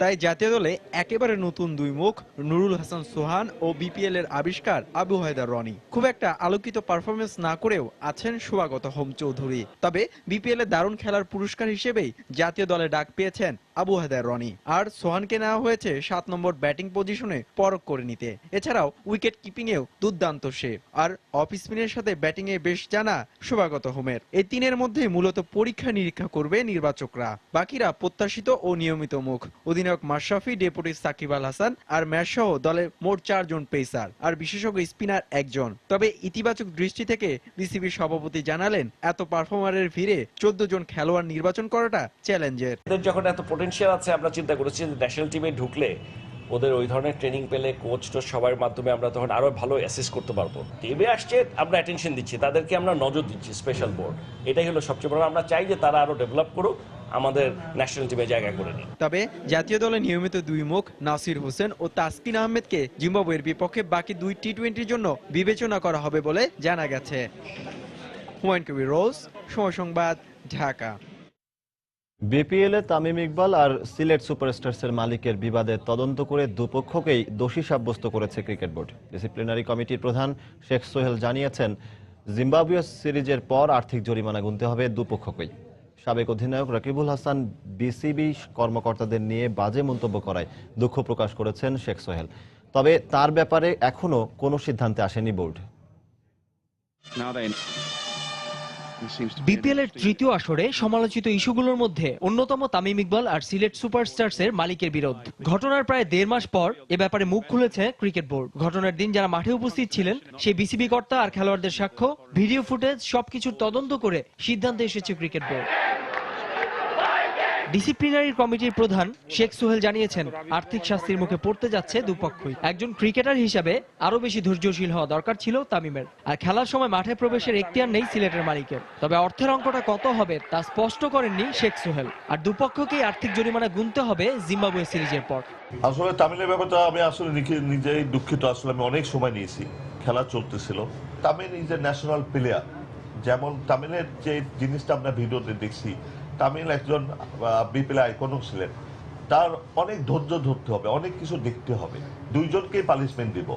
তাই জাতীয় দলে একেবারে নতুন দুই মুখ নুরুল হাসান সোহান ও বিপিএল এর আবিষ্কার আবু হায়দার রনি। খুব একটা আলোকিত পারফরমেন্স না করেও আছেন শুভাগত হোম চৌধুরী। তবে বিপিএল এ দারুণ খেলার পুরস্কার হিসেবেই জাতীয় দলে ডাক পেয়েছেন আবু হায়দার রনি। আর সোহানকে নেওয়া হয়েছে 7 নম্বর ব্যাটিং পজিশনে পরখ করে নিতে। এছাড়াও উইকেট কিপিং এও দুর্দান্ত সে। আর অফ স্পিনের সাথে ব্যাটিং এ বেশ জানা শুভাগত হোমের। এই তিনের মধ্যে মূলত পরীক্ষা নিরীক্ষা করবে নির্বাচকরা। বাকিরা প্রত্যাশিত ও নিয়মিত মুখ। অধিনায়ক মাশরাফি, ডেপুটি সাকিব আল হাসান আর ম্যাচ সহ দলের মোট 4 জন পেসার আর বিশেষজ্ঞ স্পিনার 1 জন। তবে ইতিবাচক দৃষ্টি থেকে বিসিবি সভাপতি জানালেন, এত পারফর্মারের ভিড়ে 14 জন খেলোয়াড় নির্বাচন করাটা চ্যালেঞ্জের। যখন এত পোটেনশিয়াল আছে, আমরা চিন্তা করেছি যে ন্যাশনাল টিমে ঢুকলে ওদের ওই ধরনের ট্রেনিং পেলে কোচ টোচ সবার মাধ্যমে আমরা তখন আরো ভালো অ্যাসেস করতে পারবো। টিমে আসছে, আমরা অ্যাটেনশন দিচ্ছি, তাদেরকে আমরা নজর দিচ্ছি স্পেশাল বোর্ড। এটাই হলো সবচেয়ে বড়। আমরা চাই যে তারা আরো ডেভেলপ করুক, আমাদের ন্যাশনাল টিমে জায়গা করে নিই। তবে জাতীয় দলে নিয়মিত দুই মুখ নাসির হোসেন ও তাসকিন আহমেদকে জিম্বাবুয়ের বিপক্ষে বাকি 2 টি-20-র জন্য বিবেচনা করা হবে বলে জানা গেছে। হুমায়ুন কবির রোজ, সময় সংবাদ, ঢাকা। বিপিএল এ তামিম ইকবাল আর সিলেট সুপারস্টার্সের মালিকের বিবাদের তদন্ত করে দুপক্ষকেই দোষী সাব্যস্ত করেছে ক্রিকেট বোর্ড। ডিসিপ্লিনারি কমিটির প্রধান শেখ সোহেল জানিয়েছেন, জিম্বাবুয়ে সিরিজের পর আর্থিক জরিমানা গুনতে হবে দুপক্ষকেই। সাবেক অধিনায়ক রাকিবুল হাসান বিসিবি কর্মকর্তাদের নিয়ে বাজে মন্তব্য করায় দুঃখ প্রকাশ করেছেন শেখ সোহেল। তবে তার ব্যাপারে এখনো কোনো সিদ্ধান্তে আসেনি বোর্ড। বিপিএল এর তৃতীয় আসরে সমালোচিত ইস্যুগুলোর মধ্যে অন্যতম তামিম ইকবাল আর সিলেট সুপারস্টার্সের মালিকের বিরোধ। ঘটনার প্রায় 1.5 মাস পর এ ব্যাপারে মুখ খুলেছে ক্রিকেট বোর্ড। ঘটনার দিন যারা মাঠে উপস্থিত ছিলেন সেই বিসিবি কর্তা আর খেলোয়াড়দের সাক্ষ্য, ভিডিও ফুটেজ সবকিছুর তদন্ত করে সিদ্ধান্তে এসেছে ক্রিকেট বোর্ড। ডিসিপ্লিনারি কমিটির প্রধান শেখ সোহেল জানিয়েছেন, আর্থিক শাস্তির মুখে পড়তে যাচ্ছে দুপক্ষই। একজন ক্রিকেটার হিসাবে আরো বেশি ধৈর্যশীল হওয়া দরকার ছিল তামিমের। আর খেলার সময় মাঠে প্রবেশের এখতিয়ার নেই সিলেটের মালিকের। তবে অর্থের অঙ্কটা কত হবে তা স্পষ্ট করেননি শেখ সোহেল। আর দুপক্ষকেই আর্থিক জরিমানা গুনতে হবে জিম্বাবুয়ে সিরিজের পর। আসলে তামিলের ব্যাপারটা আমি আসলে নিজেই দুঃখিত। আসলে আমি অনেক সময় নিয়েছি, খেলা চলতেছিল। Tamil is a national player. যেমন তামিলের যে জিনিসটা আমরা ভিডিওতে দেখছি, তামিল একজন বিপিএল আইকনও ছিলেন। তার অনেক ধৈর্য ধরতে হবে, অনেক কিছু দেখতে হবে। দুইজনকেই পানিশমেন্ট দিব,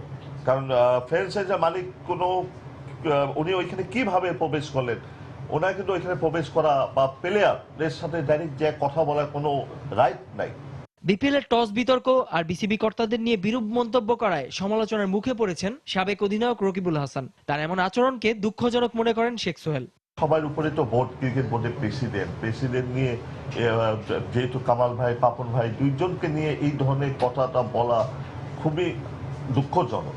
কারণ ফ্র্যাঞ্চাইজার মালিক উনি ওইখানে কিভাবে প্রবেশ করলেন, ওনার কিন্তু ওইখানে প্রবেশ করা বা প্লেয়ারের সাথে ডাইরেক্ট যে কথা বলার কোনো রাইট নাই। বিপিএল এর টস বিতর্ক আর বিসিবি কর্তাদের নিয়ে বিরূপ মন্তব্য করায় সমালোচনার মুখে পড়েছেন সাবেক অধিনায়ক রকিবুল হাসান। তার এমন আচরণকে দুঃখজনক মনে করেন শেখ সোহেল। সবার উপরে তো বোর্ড, ক্রিকেট বোর্ডের প্রেসিডেন্ট নিয়ে যেহেতু কামাল ভাই, পাপন ভাই দুইজনকে নিয়ে এই ধরনের কথাটা বলা খুবই দুঃখজনক।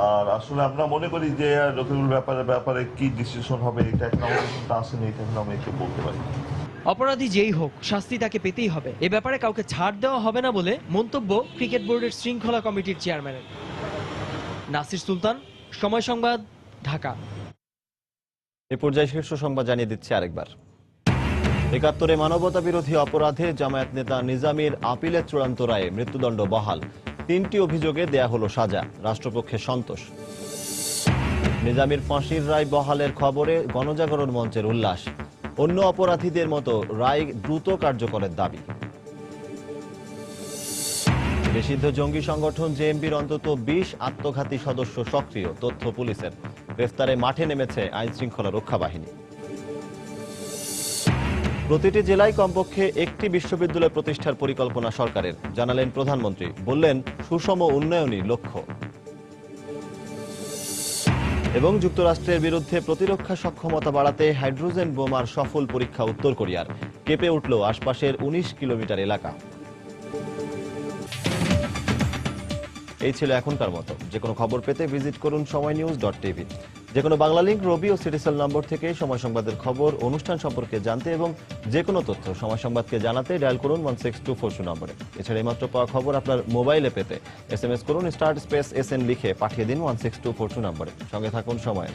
আর আসলে আমরা মনে করি যে রকিবুল ব্যাপারে কি ডিসিশন হবে, এটা এখন আমাদের আসেনি, এটা এখন আমরা একটু বলতে পারি। অপরাধী যেই হোক, শাস্তি তাকে পেতেই হবে। এ ব্যাপারে কাউকে ছাড় দেওয়া হবে না বলে মন্তব্য ক্রিকেট বোর্ডের শৃঙ্খলা কমিটির চেয়ারম্যানের। নাসির সুলতান, সময় সংবাদ, ঢাকা। এই পর্যায়ে শীর্ষ সংবাদ জানিয়ে দিচ্ছি আরেকবার। ৭১ মানবতা বিরোধী অপরাধে জামায়াত নেতা নিজামীর আপিলের চূড়ান্ত রায়ে মৃত্যুদণ্ড বহাল। ৩টি অভিযোগে দেয়া হলো সাজা, রাষ্ট্রপক্ষে সন্তোষ। নিজামীর ফাঁসির রায় বহালের খবরে গণজাগরণ মঞ্চের উল্লাস। অন্য অপরাধীদের মতো রায় দ্রুত কার্যকরের দাবি। নিষিদ্ধ জঙ্গি সংগঠন জেএমবির অন্তত ২০ আত্মঘাতী সদস্য সক্রিয়, তথ্য পুলিশের। গ্রেফতারে মাঠে নেমেছে আইন শৃঙ্খলা রক্ষা বাহিনী। প্রতিটি জেলায় কমপক্ষে একটি বিশ্ববিদ্যালয় প্রতিষ্ঠার পরিকল্পনা সরকারের, জানালেন প্রধানমন্ত্রী। বললেন, সুষম উন্নয়নই লক্ষ্য। এবং যুক্তরাষ্ট্রের বিরুদ্ধে প্রতিরক্ষা সক্ষমতা বাড়াতে হাইড্রোজেন বোমার সফল পরীক্ষা উত্তর কোরিয়ার। কেঁপে উঠল আশপাশের ১৯ কিলোমিটার এলাকা। এই ছিল এখনকার মতো। যে কোনো খবর পেতে ভিজিট করুন সময়নিউজ.tv। যে কোনো বাংলা লিংক, রবি ও সিটিসেল নম্বর থেকে সময় সংবাদের খবর, অনুষ্ঠান সম্পর্কে জানতে এবং যে কোনো তথ্য সময় সংবাদকে জানাতে ডায়াল করুন 16242 নম্বরে। এছাড়া এইমাত্র পাওয়া খবর আপনার মোবাইলে পেতে SMS করুন *SN লিখে পাঠিয়ে দিন 16242 নম্বরে। সঙ্গে থাকুন সময়।